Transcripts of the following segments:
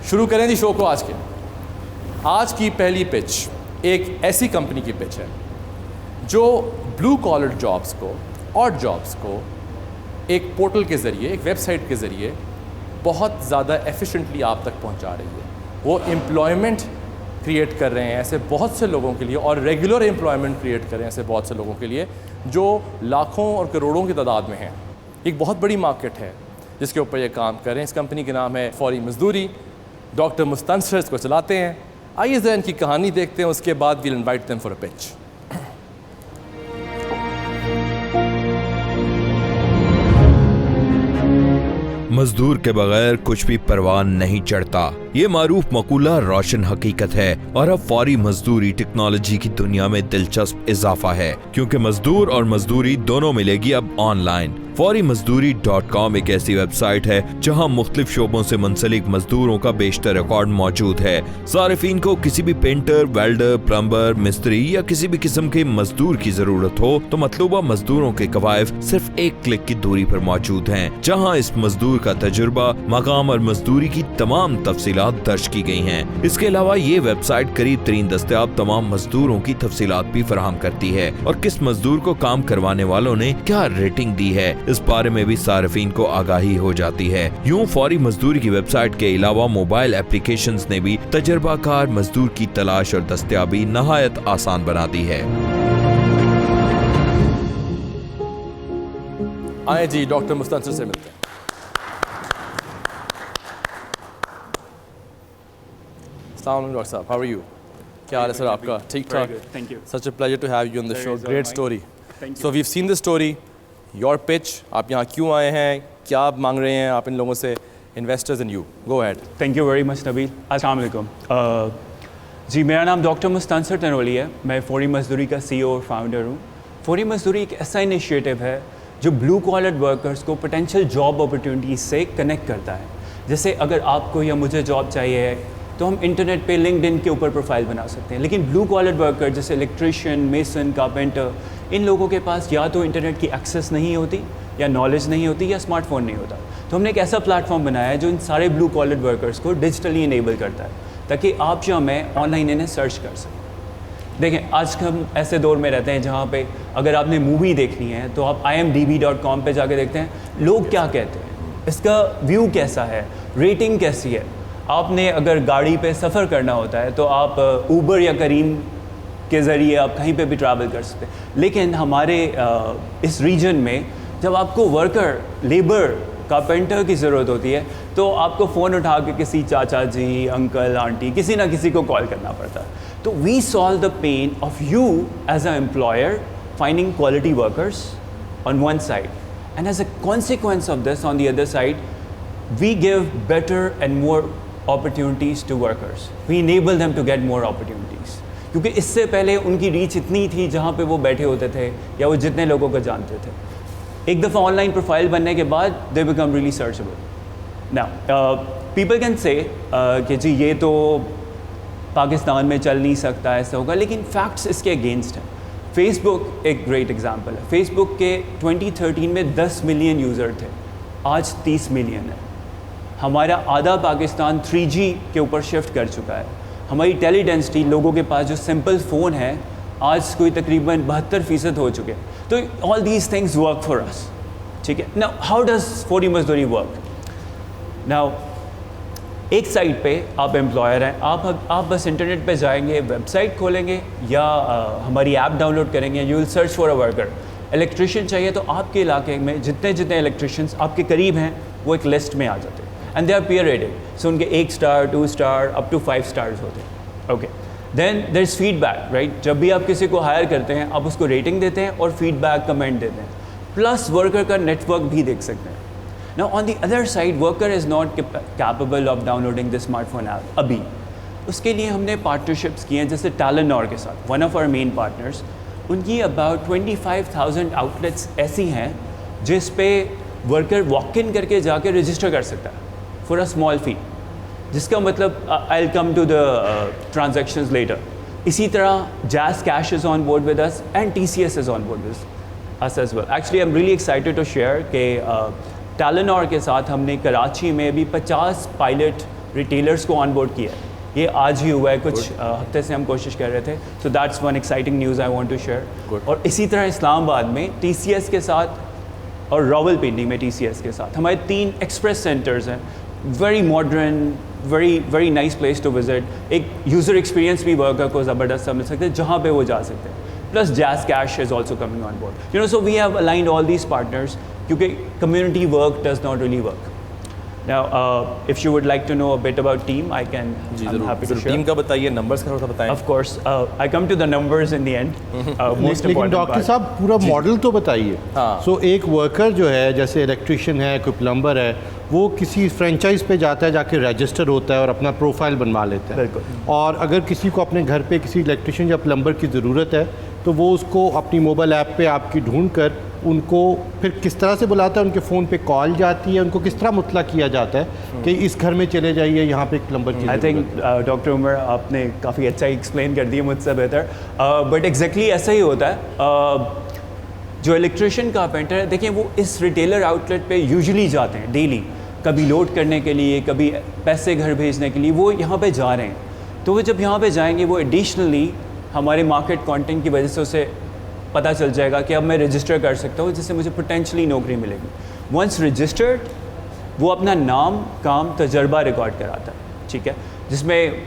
शुरू करें जी शो को आज की पहली पिच एक ऐसी कंपनी की पिच है जो ब्लू कॉलर जॉब्स को और जॉब्स को एक पोर्टल के ज़रिए, एक वेबसाइट के ज़रिए बहुत ज़्यादा एफिशिएंटली आप तक पहुंचा रही है। वो एम्प्लॉयमेंट क्रिएट कर रहे हैं ऐसे बहुत से लोगों के लिए, और रेगुलर एम्प्लॉयमेंट क्रिएट कर रहे हैं ऐसे बहुत से लोगों के लिए जो लाखों और करोड़ों की तादाद में हैं। एक बहुत बड़ी मार्केट है जिसके ऊपर ये काम कर रहे हैं। इस कंपनी का नाम है फौरी मजदूरी। डॉक्टर मुस्तनसर इसको चलाते हैं। आइए ज़रा इनकी कहानी देखते हैं, उसके बाद we'll invite them for a pitch. मजदूर के बगैर कुछ भी परवान नहीं चढ़ता, ये मारूफ मकूला रोशन हकीकत है। और अब फौरी मजदूरी टेक्नोलॉजी की दुनिया में दिलचस्प इजाफा है, क्योंकि मजदूर और मजदूरी दोनों मिलेगी अब ऑनलाइन। FauriMazdoori.com एक ऐसी वेबसाइट है जहां मुख्तलिफ शोबों से मुंसलिक मजदूरों का बेशतर रिकॉर्ड मौजूद है। सारिफीन को किसी भी पेंटर, वेल्डर, प्लम्बर, मिस्त्री या किसी भी किस्म के मजदूर की जरूरत हो तो मतलूबा मजदूरों के कवायफ सिर्फ एक क्लिक की दूरी पर मौजूद हैं, जहां इस मजदूर का तजुर्बा, मकाम और मजदूरी की तमाम तफसीलात दर्ज की गई हैं। इसके अलावा ये वेबसाइट करीब तरीन दस्तयाब तमाम मजदूरों की तफसीलात भी फराहम करती है और किस मजदूर को काम करवाने वालों ने क्या रेटिंग दी है, इस बारे में भी सार्फिन को आगाही हो जाती है। यूं फौरी मजदूरी की वेबसाइट के अलावा मोबाइल एप्लीकेशंस ने भी तजर्बाकार मजदूर की तलाश और दस्तयाबी नहायत आसान बना दी है। आए जी डॉक्टर मुस्तनसर से मिलते हैं। अस्सलाम वालेकुम डॉक्टर साहब, हाउ आर यू? क्या हाल है सर आपका? ठीक ठाक? Thank you. Such a pleasure to have you on the show. Pleasure Great mine. story. Thank So we've seen the story. Your pitch. आप यहाँ क्यों आए हैं? क्या आप मांग रहे हैं आप इन लोगों से? Investors and you. Go ahead. Thank you very much Nabeel. अस्सलाम वालेकुम। जी मेरा नाम डॉक्टर मुस्तनसर तनोली है। मैं फौरी मजदूरी का CEO और फाउंडर हूँ। फौरी मजदूरी एक ऐसा इनिशिएटिव है जो ब्लू कॉलर वर्कर्स को पोटेंशियल जॉब अपॉर्चुनिटीज से कनेक्ट करता है। जैसे अगर आपको या मुझे जॉब चाहिए है तो हम इंटरनेट पे लिंक्डइन के ऊपर प्रोफाइल बना सकते हैं, लेकिन ब्लू कॉलर वर्कर जैसे इलेक्ट्रिशियन, मेसन, कारपेंटर, इन लोगों के पास या तो इंटरनेट की एक्सेस नहीं होती, या नॉलेज नहीं होती, या स्मार्टफोन नहीं होता। तो हमने एक ऐसा प्लेटफॉर्म बनाया है जो इन सारे ब्लू कॉलर वर्कर्स को डिजिटली इनेबल करता है, ताकि आप या मैं ऑनलाइन इन्हें सर्च कर सकें। देखें, आज हम ऐसे दौर में रहते हैं जहाँ पे अगर आपने मूवी देखनी है तो आप imdb.com पे जाके देखते हैं लोग क्या कहते हैं, इसका व्यू कैसा है, रेटिंग कैसी है। आपने अगर गाड़ी पे सफ़र करना होता है तो आप ऊबर या करीम के ज़रिए आप कहीं पे भी ट्रैवल कर सकते हैं। लेकिन हमारे इस रीजन में जब आपको वर्कर, लेबर, कारपेंटर की ज़रूरत होती है तो आपको फ़ोन उठा के किसी चाचा जी, अंकल, आंटी, किसी ना किसी को कॉल करना पड़ता है। तो we solve the pain of you as a employer finding quality workers on one side, and as a consequence of this on the other side we give better and more opportunities to workers. We enable them to get more opportunities. क्योंकि इससे पहले उनकी reach इतनी थी जहाँ पे वो बैठे होते थे या वो जितने लोगों को जानते थे, एक दफ़ा ऑनलाइन प्रोफाइल बनने के बाद they become really searchable. Now, people can say कि जी ये तो पाकिस्तान में चल नहीं सकता, ऐसा होगा, लेकिन फैक्ट्स इसके अगेंस्ट हैं। फेसबुक एक ग्रेट एग्जाम्पल है। फेसबुक के 2013 में 10 मिलियन यूज़र थे, आज 30 मिलियन है। हमारा आधा पाकिस्तान 3G के ऊपर शिफ्ट कर चुका है। हमारी टेली डेंसिटी, लोगों के पास जो सिंपल फ़ोन है आज कोई तकरीबन 72% हो चुके हैं। तो all these things work for us, ठीक है। नाउ हाउ डज फौरी मजदूरी वर्क? नाउ एक साइड पे आप एम्प्लॉयर हैं, आप बस इंटरनेट पे जाएंगे, वेबसाइट खोलेंगे या हमारी ऐप डाउनलोड करेंगे, you will search for a worker. Electrician चाहिए तो आपके इलाके में जितने जितने इलेक्ट्रिशियंस आपके करीब हैं वो एक लिस्ट में आ जाते हैं, and they are peer rated, so उनके 1 star, 2 star, up to 5 stars होते हैं। Okay, then there is feedback, right. जब भी आप किसी को हायर करते हैं आप उसको रेटिंग देते हैं और फीडबैक, कमेंट देते हैं, प्लस वर्कर का नेटवर्क भी देख सकते हैं। Now on the other side, worker is not capable of downloading the smartphone app अभी। उसके लिए हमने पार्टनरशिप्स किए हैं, जैसे टैलेनोर के साथ, one of our main partners. उनकी अबाउट 25,000 आउटलेट्स ऐसी हैं जिस पे वर्कर वॉक इन करके जाके रजिस्टर कर सकता है फॉर अ स्मॉल फ़ी, जिसका मतलब I will come to the transactions later. इसी तरह Jazz cash is on board with us and TCS is on board with us as well. Actually I am really excited to share कि Telenor के साथ हमने कराची में भी 50 pilot retailers को on board किया है। ये आज ही हुआ है, कुछ हफ्ते से हम कोशिश कर रहे थे। So that's one exciting news I want to share. और इसी तरह इस्लामाबाद में TCS के साथ और रावलपिंडी में TCS के साथ हमारे 3 एक्सप्रेस सेंटर्स हैं। Very modern, very nice place to visit. एक यूज़र एक्सपीरियंस भी वर्कर को ज़बरदस्त मिल सकते हैं जहाँ पे वो जा सकते हैं। Plus Jazz cash is also coming on board, so we have aligned all these partners, क्योंकि community work does not really work. Now, if you would like to know a bit about team, I'm happy to share. Team का बताइए, numbers का थोड़ा सा बताएं। Of course, I come to the numbers in the end. Most लेकिन important doctor part. साहब पूरा model तो बताइए। हाँ। सो एक वर्कर जो है, जैसे इलेक्ट्रिशियन है, कोई प्लम्बर है, वो किसी फ्रेंचाइज पे जाता है, जाके रजिस्टर होता है और अपना प्रोफाइल बनवा लेता है। बिल्कुल। और अगर किसी को अपने घर पे किसी इलेक्ट्रिशियन या प्लम्बर की ज़रूरत है तो वो उसको अपनी मोबाइल ऐप पे आपकी ढूंढ कर उनको फिर किस तरह से बुलाता है, उनके फ़ोन पे कॉल जाती है, उनको किस तरह मुतला किया जाता है कि इस घर में चले जाइए, यहाँ पे एक प्लम्बर की आई ज़रूरत थिंक है। डॉक्टर उमर आपने काफ़ी अच्छा एक्सप्लेन कर दिया मुझसे बेहतर, बट एग्जैक्टली ऐसा ही होता है। जो इलेक्ट्रिशियन कारपेंटर है, देखिए वो इस रिटेलर आउटलेट पे यूजुअली जाते हैं डेली, कभी लोड करने के लिए, कभी पैसे घर भेजने के लिए, वो यहाँ पे जा रहे हैं। तो वो जब यहाँ पे जाएंगे, वो एडिशनली हमारे मार्केट कंटेंट की वजह से उसे पता चल जाएगा कि अब मैं रजिस्टर कर सकता हूँ, जिससे मुझे पोटेंशली नौकरी मिलेगी। वंस रजिस्टर्ड, वो अपना नाम, काम, तजर्बा रिकॉर्ड कराता है, ठीक है, जिसमें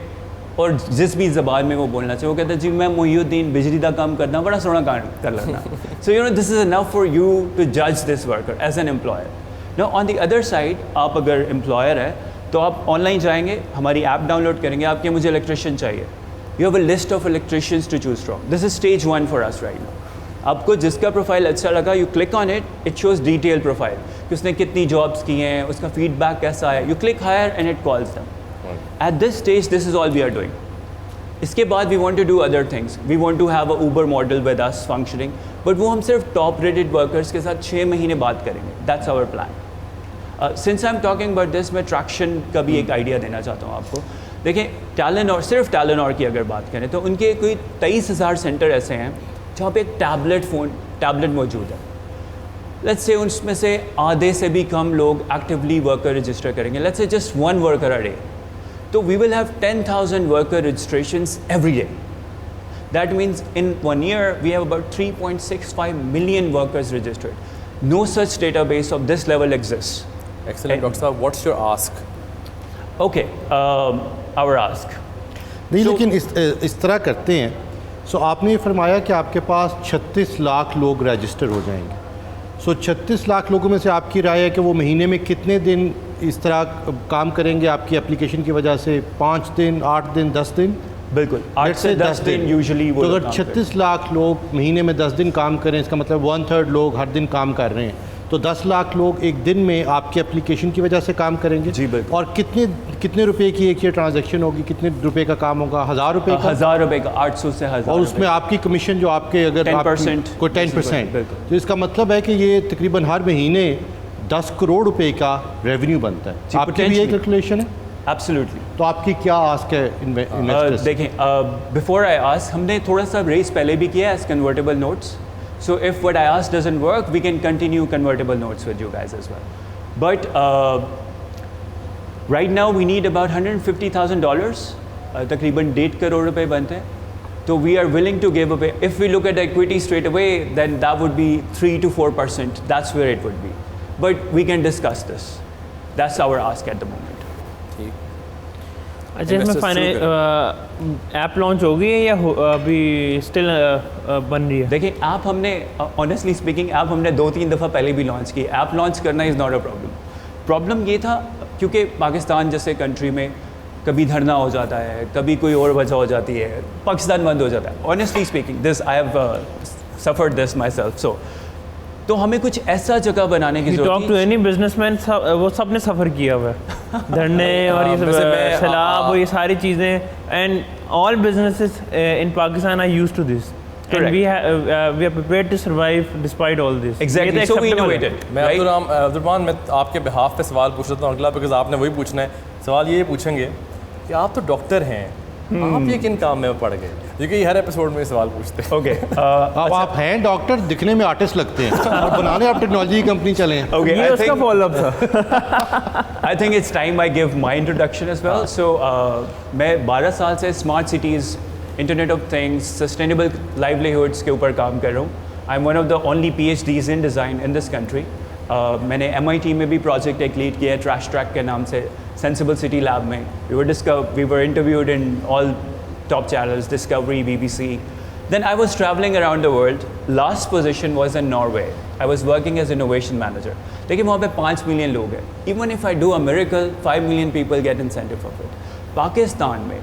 और जिस भी ज़बान में वो बोलना चाहिए। वो कहता है जी मैं मोहिउद्दीन बिजली का काम करना, बड़ा सोना काम कर लेना। So this is enough for you to जज this worker as an employer. Now on the other side, आप अगर एम्प्लॉयर है तो आप ऑनलाइन जाएंगे, हमारी ऐप डाउनलोड करेंगे, आपके मुझे इलेक्ट्रिशियन चाहिए, you have a list of electricians to choose from. This is stage 1 for us right now. आपको जिसका प्रोफाइल अच्छा लगा, you click on it, it shows detail profile कि उसने कितनी जॉब्स की हैं, उसका फीडबैक कैसा है। You click hire and it calls them. At this stage this is all we are doing. इसके बाद we want to do other things, we want to have a Uber model with us functioning, but वो हम सिर्फ top rated workers के साथ 6 महीने बात करेंगे। That's our plan. Since I am talking about this, मैं ट्रैक्शन का भी एक आइडिया देना चाहता हूँ आपको। देखें, टैलेनोर, सिर्फ टैलेनोर की अगर बात करें तो उनके कोई 23,000 सेंटर ऐसे हैं जहाँ पे एक टैबलेट मौजूद है। लेट्स से उसमें से आधे से भी कम लोग एक्टिवली वर्कर रजिस्टर करेंगे, let's say just 1 worker a day, तो we will have 10,000 worker registrations every day. That means in 1 year we have about 3.65 million workers registered. No such database of this level exist. Excellent doctor साहब, what's your ask? Okay, our ask नहीं, लेकिन इस तरह करते हैं। सो आपने ये फरमाया कि आपके पास 36 लाख लोग रजिस्टर हो जाएंगे। सो 36 लाख लोगों में से आपकी राय है कि वो महीने में कितने दिन इस तरह काम करेंगे आपकी एप्लीकेशन की वजह से? 5 दिन, 8 दिन, 10 दिन? बिल्कुल, 8 से 10 दिन यूजुअली। तो अगर 36 लाख लोग महीने में 10 दिन काम करें, इसका मतलब 1/3 लोग हर दिन काम कर रहे हैं, तो 10 लाख लोग एक दिन में आपकी एप्लीकेशन की वजह से काम करेंगे। जी बिल्कुल। और कितने रुपए की एक ये ट्रांजैक्शन होगी, कितने रुपए का काम होगा? 1,000 रुपए का? 1,000 रुपए का, 800 से 1,000। और उसमें आपकी कमीशन जो आपके अगर 10% कोई 10%, बिल्कुल। तो इसका मतलब है कि ये तकरीबन हर महीने 10 करोड़ रुपए का रेवेन्यू बनता है। जी, आपकी भी ये कैलकुलेशन है? एब्सोल्युटली। तो आपकी क्या आस्क है इन्वेस्टर्स? देखें, बिफोर आई आस्क, हमने थोड़ा सा रेस पहले भी किया as convertible notes. So if what I asked doesn't work, we can continue convertible notes with you guys as well. But right now we need about $150,000, तकरीबन 1.5 करोड़ रुपए बनते हैं। तो we are willing to give away, if we look at equity straight away, then that would be 3 to 4%. That's where it would be. But we can discuss this. That's our ask at the moment. ठीक। अच्छा, इसमें app launch हो गई है या अभी still बन रही है? देखिए, ऐप हमने ऑनेस्टली स्पीकिंग ऐप हमने 2-3 दफ़ा पहले भी लॉन्च की। ऐप लॉन्च करना is not a problem. Problem ये था क्योंकि पाकिस्तान जैसे कंट्री में कभी धरना हो जाता है, कभी कोई और वजह हो जाती है, पाकिस्तान बंद हो जाता है। Honestly speaking this I have suffered this myself. So तो हमें कुछ ऐसा जगह बनाने की जरूरत है। टॉक टू एनी बिजनेसमैन, वो सब ने सफ़र किया हुआ है, धरने और ये सब सैलाब और ये सारी चीज़ें, and all businesses in Pakistan are used to this, and we are prepared to survive despite all this. Exactly, so we innovated. मैं अब्दुर्रहमान, मैं आपके बिहाफ पे सवाल पूछ रहा हूँ अगला, बिकॉज आपने वही पूछना है। सवाल ये पूछेंगे कि आप तो डॉक्टर हैं, आप ये किन काम में पड़ गए, क्योंकि हर एपिसोड में सवाल पूछते हैं। ओके अब आप हैं डॉक्टर, दिखने में आर्टिस्ट लगते हैं और बनाने आप टेक्नोलॉजी की कंपनी चले हैं। ओके ये आई उसका थिंक फॉलोअप था। I think it's time I give my introduction as well. So, मैं 12 साल से smart cities, internet of things, sustainable livelihoods के ऊपर काम कर रहा हूँ। I am one of the only PhDs in design in this country. मैंने MIT में भी प्रोजेक्ट एक लीड किया है, ट्रैश ट्रैक के नाम से, सेंसिबल सिटी लैब में। We were interviewed in all top channels, Discovery, BBC. Then I was traveling around the world. Last position was in Norway. I was working as innovation manager. देखिए वहाँ पे 5 million लोग हैं. Even if I do a miracle, 5 million people get incentive of it. Pakistan में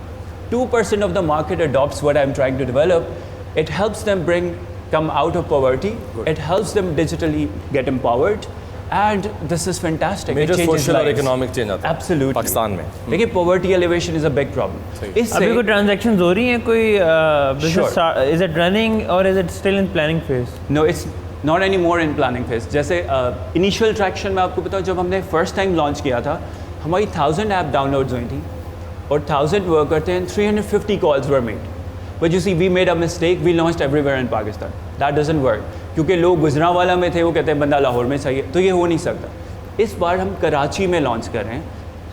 2% of the market adopts what I'm trying to develop. It helps them come out of poverty. It helps them digitally get empowered. And this is fantastic. Major It changes social और lives. Economic change आता है Absolutely. Pakistan में। देखिए poverty elevation is a big problem. इससे अभी कोई transactions हो रही हैं, कोई business Sure. Is it running और is it still in planning phase? No, it's not anymore in planning phase. जैसे इनिशियल ट्रैक्शन में आपको बताऊँ, जब हमने फर्स्ट टाइम लॉन्च किया था, हमारी 1000 ऐप डाउनलोड्स हुई थी और 1000 वर्क करते हैं, 350 calls were made. But you see we made a mistake, we launched everywhere in Pakistan. That doesn't work, क्योंकि लोग गुजरांवाला में थे, वो कहते हैं बंदा लाहौर में चाहिए, तो ये हो नहीं सकता. इस बार हम कराची में लॉन्च कर रहे हैं,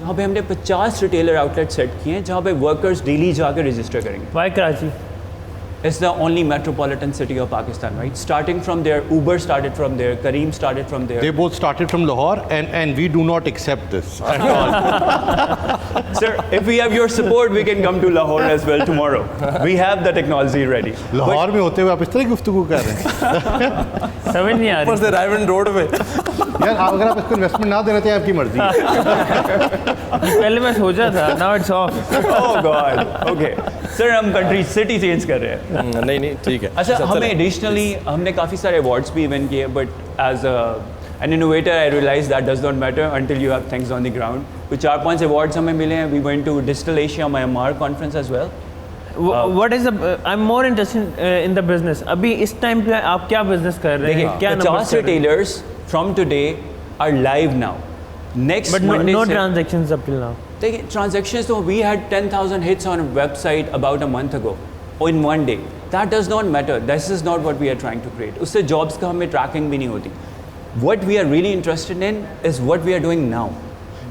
जहाँ पे हमने 50 रिटेलर आउटलेट सेट किए हैं, जहाँ पे वर्कर्स डेली जाकर रजिस्टर करेंगे. Why Karachi? It's the only metropolitan city of Pakistan, right? Starting from there, Uber started from there, Careem started from there. They both started from Lahore and we do not accept this at all. Sir, if we have your support, we can come to Lahore as well tomorrow. We have the technology ready. Lahore में होते हुए आप इस तरह की गुफ्तगू कर रहे हैं। समझ नहीं आ ऊपर रही। से रायवन रोड पे यार अगर आप इसको इन्वेस्टमेंट ना देना चाहिए, आपकी मर्जी है। पहले मैं सोचा था, now it's of. Oh God. Okay. Sir, हम country city change कर रहे हैं. नहीं नहीं ठीक है। अच्छा, हमें चलें। एडिशनली हमने काफ़ी सारे अवार्ड्स भी इवन किए, but as an innovator I realise that does not matter until you have things on the ground. कुछ 4-5 अवार्ड्स हमें मिले हैं. We went to digital Asia Myanmar conference as well. What is I am more interested in the business. अभी इस time पे आप क्या business कर रहे हैं? क्या 50 retailers from today are live now. Next but no transactions up till now. देखिए ट्रांजेक्शंस तो we had 10,000 hits on website about a month ago in one day. That does not matter. This is not what we are trying to create. उससे jobs का हमें tracking भी नहीं होती. What we are really interested in is what we are doing now,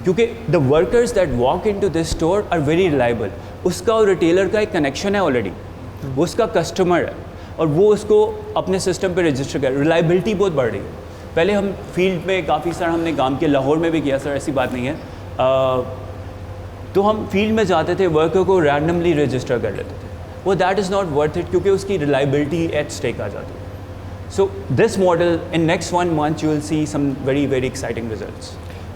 क्योंकि the workers that walk in to this store are very reliable. उसका और retailer का एक कनेक्शन है ऑलरेडी, वो उसका कस्टमर है और वो उसको अपने सिस्टम पे रजिस्टर कर. रिलायबिलिटी बहुत बढ़ रही है. पहले हम फील्ड में काफ़ी सारा हमने काम किया, लाहौर में भी किया सर, ऐसी बात नहीं है. तो हम फील्ड में जाते थे, वर्कर को रैंडमली रजिस्टर कर लेते थे. वो that is not worth it, क्योंकि उसकी रिलायबिलिटी एट स्टेक आ जाती है. So this model in next 1 month you will see some very very exciting results.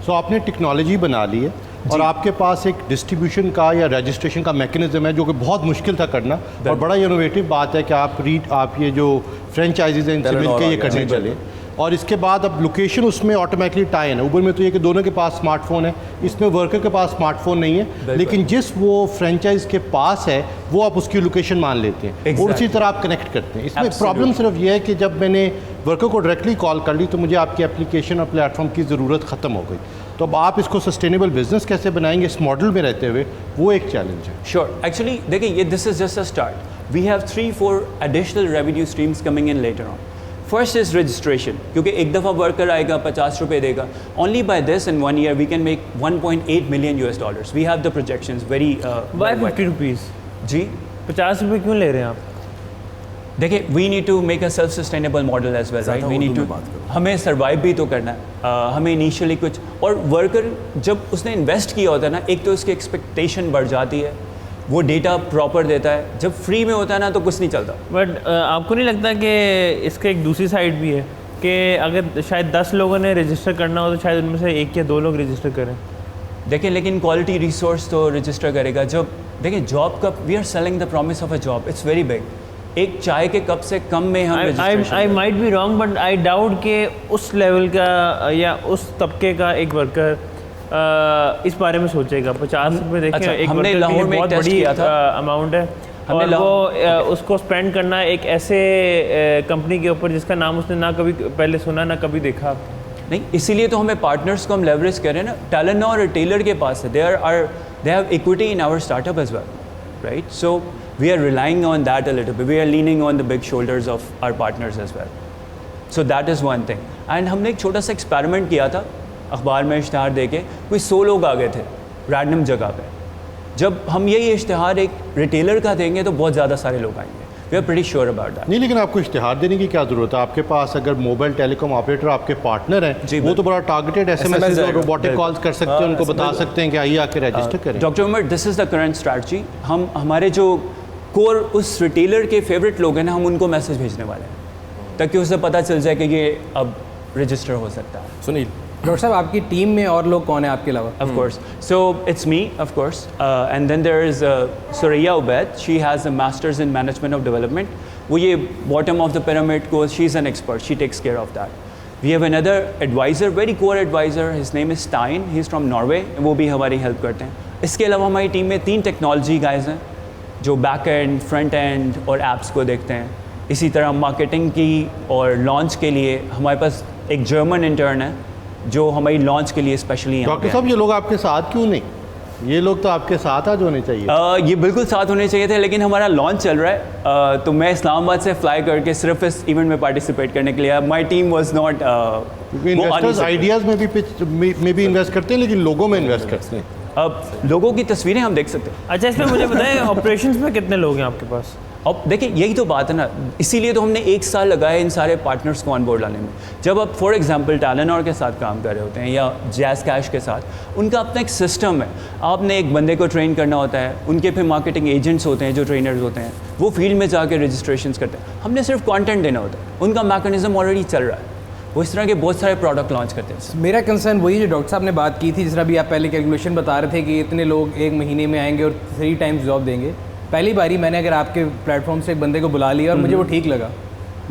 So आपने टेक्नोलॉजी बना ली है और आपके पास एक डिस्ट्रीब्यूशन का या रजिस्ट्रेशन का मैकेनिज्म है जो कि बहुत मुश्किल था करना, और बड़ा इनोवेटिव बात है कि आप ये जो फ्रेंचाइजीज हैं इनसे मिलकर ये करने चले. और इसके बाद अब लोकेशन उसमें ऑटोमेटिकली टाई है. ऊबर में तो ये कि दोनों के पास स्मार्टफोन है, इसमें वर्कर के पास स्मार्टफोन नहीं है, लेकिन जिस वो फ्रेंचाइज के पास है वो आप उसकी लोकेशन मान लेते हैं और उसी तरह आप कनेक्ट करते हैं. इसमें प्रॉब्लम सिर्फ ये है कि जब मैंने वर्कर को डायरेक्टली कॉल कर ली तो मुझे आपकी एप्लीकेशन और प्लेटफॉर्म की ज़रूरत ख़त्म हो गई. तो अब आप इसको सस्टेनेबल बिजनेस कैसे बनाएंगे इस मॉडल में रहते हुए, वो एक चैलेंज है. श्योर. एक्चुअली देखिए, ये this is just a start. We have 3-4 additional revenue streams coming in later on. First is registration, क्योंकि एक दफ़ा वर्कर आएगा 50 रुपये देगा. Only by this in 1 year we can make $1.8 million. We have the projections very. Why 50 rupees? जी 50 रुपये क्यों ले रहे हैं आप? देखिए, we need to make a self sustainable model as well, right. We need to, हमें सर्वाइव भी तो करना है. हमें इनिशियली कुछ, और वर्कर जब उसने इन्वेस्ट किया होता है ना, एक तो उसकी एक्सपेक्टेशन बढ़ जाती है, वो डेटा प्रॉपर देता है. जब फ्री में होता है ना तो कुछ नहीं चलता. बट आपको नहीं लगता कि इसका एक दूसरी साइड भी है कि अगर शायद 10 लोगों ने रजिस्टर करना हो तो शायद उनमें से 1 या 2 लोग रजिस्टर करें? देखिए, लेकिन क्वालिटी रिसोर्स तो रजिस्टर करेगा. जब देखिए job cup, we are selling the promise of a job, it's very big. एक चाय के कप से कम में हम I might be wrong, but I doubt कि उस लेवल का या उस तबके का एक वर्कर इस बारे में सोचेगा. 50 रुपये देखिए, अच्छा, एक हमने वर्कर के लाहौर लिए में बहुत टेस्ट बड़ी किया था. अमाउंट है, हमने और वो उसको स्पेंड करना एक ऐसे कंपनी के ऊपर जिसका नाम उसने ना कभी पहले सुना ना कभी देखा. नहीं, इसीलिए तो हमें पार्टनर्स को हम लेवरेज कर रहे हैं ना. टेलेनॉर और रिटेलर के पास है, they have equity in our startup as well. right? So we are relying on that a little bit. We are leaning on the big shoulders of our partners as well. So that is one thing. And हमने एक छोटा सा experiment किया था, अखबार में इश्तहार देके कोई 100 लोग आ गए थे रैंडम जगह पे। जब हम यही इश्तहार एक रिटेलर का देंगे तो बहुत ज़्यादा सारे लोग आएंगे। We are pretty sure about that. नहीं, लेकिन आपको इश्तिहार देने की क्या ज़रूरत है? आपके पास अगर मोबाइल टेलीकॉम ऑपरेटर आपके पार्टनर हैं, वो तो बड़ा टारगेटेड SMS और रोबोटिक कॉल्स कर सकते हैं, उनको बता सकते हैं कि आइए आके रजिस्टर करें। Doctor Umar, this is the current strategy. हम हमारे जो कोर उस रिटेलर के फेवरेट लोग हैं ना, हम उनको मैसेज भेजने वाले हैं ताकि उसे पता चल जाए कि ये अब रजिस्टर हो सकता है। सुनील, डॉक्टर साहब, आपकी टीम में और लोग कौन है आपके अलावा? Of course. So it's me, of course, and then there is Suraya Ubaid. She has a master's in management of development. वो ये bottom of the pyramid को, she's an expert. She takes care of that. We have another advisor, very core advisor. His name is Stein. He's from Norway. वो भी हमारी help करते हैं। इसके अलावा हमारी टीम में 3 टेक्नोलॉजी गाइज हैं जो बैक एंड, फ्रंट एंड और एप्स को देखते हैं। इसी तरह मार्केटिंग की और लॉन्च के लिए हमारे पास एक जर्मन इंटर्न है जो हमारी लॉन्च के लिए स्पेशली डॉक्टर साहब, ये लोग आपके साथ क्यों नहीं? ये लोग तो आपके साथ आज होने चाहिए। ये बिल्कुल साथ होने चाहिए थे, लेकिन हमारा लॉन्च चल रहा है तो मैं इस्लामाबाद से फ्लाई करके सिर्फ इस इवेंट में पार्टिसिपेट करने के लिए, my team was not. Investors ideas में भी इन्वेस्ट करते हैं, लेकिन लोगों में इन्वेस्ट करते हैं। अब लोगों की तस्वीरें हम देख सकते हैं। अच्छा, इसमें मुझे बताएं ऑपरेशंस में कितने लोग हैं आपके पास? अब देखिए, यही तो बात है ना, इसीलिए तो हमने 1 साल लगाया इन सारे पार्टनर्स को ऑन बोर्ड लाने में। जब आप फॉर एग्जांपल टेलेनॉर के साथ काम कर रहे होते हैं या जैज़ कैश के साथ, उनका अपना एक सिस्टम है। आपने एक बंदे को ट्रेन करना होता है, उनके फिर मार्केटिंग एजेंट्स होते हैं जो ट्रेनर्स होते हैं, वो फील्ड में जाकर रजिस्ट्रेशंस करते हैं। हमने सिर्फ कंटेंट देना होता है, उनका मैकेनिज्म ऑलरेडी चल रहा है। वो इस तरह के बहुत सारे प्रोडक्ट लॉन्च करते हैं। मेरा कंसर्न वही जो डॉक्टर साहब ने बात की थी, जिस तरह भी आप पहले कैलकुलेशन बता रहे थे कि इतने लोग 1 महीने में आएंगे और 3 टाइम्स जॉब देंगे। पहली बारी मैंने अगर आपके प्लेटफॉर्म से एक बंदे को बुला लिया और मुझे वो ठीक लगा,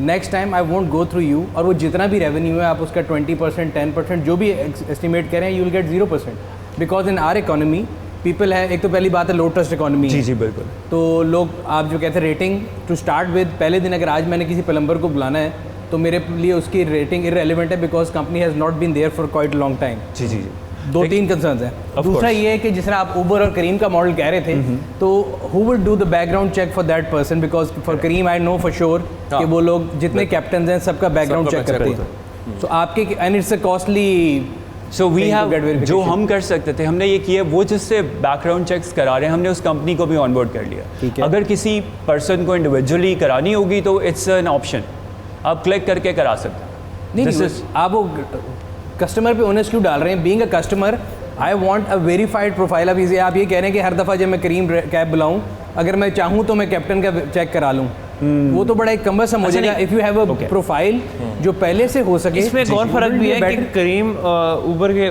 next time I won't go through you, और वो जितना भी रेवेन्यू है आप उसका 20%, 10% जो भी एस्टिमेट करें, you will get 0%, because in are economy people है। एक तो पहली बात है लो ट्रस्ट इकोनॉमी। जी जी बिल्कुल। तो लोग, आप जो कहते हैं रेटिंग टू स्टार्ट विद, पहले दिन अगर आज मैंने किसी प्लम्बर को बुलाना है तो मेरे लिए उसकी रेटिंग इररेलेवेंट है, because company has not been there for quite long time. जी जी जी। 2-3 कंसर्न्स हैं। दूसरा ये है कि जिस तरह आप उबर और करीम का मॉडल कह रहे थे, तो who will do the background check for that person, because for Karim I know for sure कि वो लोग जितने कैप्टन हैं सबका बैकग्राउंड चेक करते हैं। तो आपके, and it's a costly. So we have, जो हम कर सकते थे हमने ये किया, वो जिससे बैकग्राउंड चेक्स करा रहे हैं हमने उस कंपनी को भी ऑनबोर्ड कर लिया। अगर किसी पर्सन को इंडिविजुअली करानी होगी तो इट्स एन ऑप्शन, आप क्लिक करके करा सकते हैं। नहीं, आप वो कस्टमर पे ओनस क्यों डाल रहे हैं? Being a customer I want a verified profile. अब इसे आप ये कह रहे हैं कि हर दफ़ा जब मैं करीम कैब बुलाऊं, अगर मैं चाहूँ तो मैं कैप्टन का चेक करा लूँ, वो तो बड़ा एक कमरसम हो जाएगा। If you have a profile जो पहले से हो सके। इसमें एक और फर्क भी है कि करीम उबर के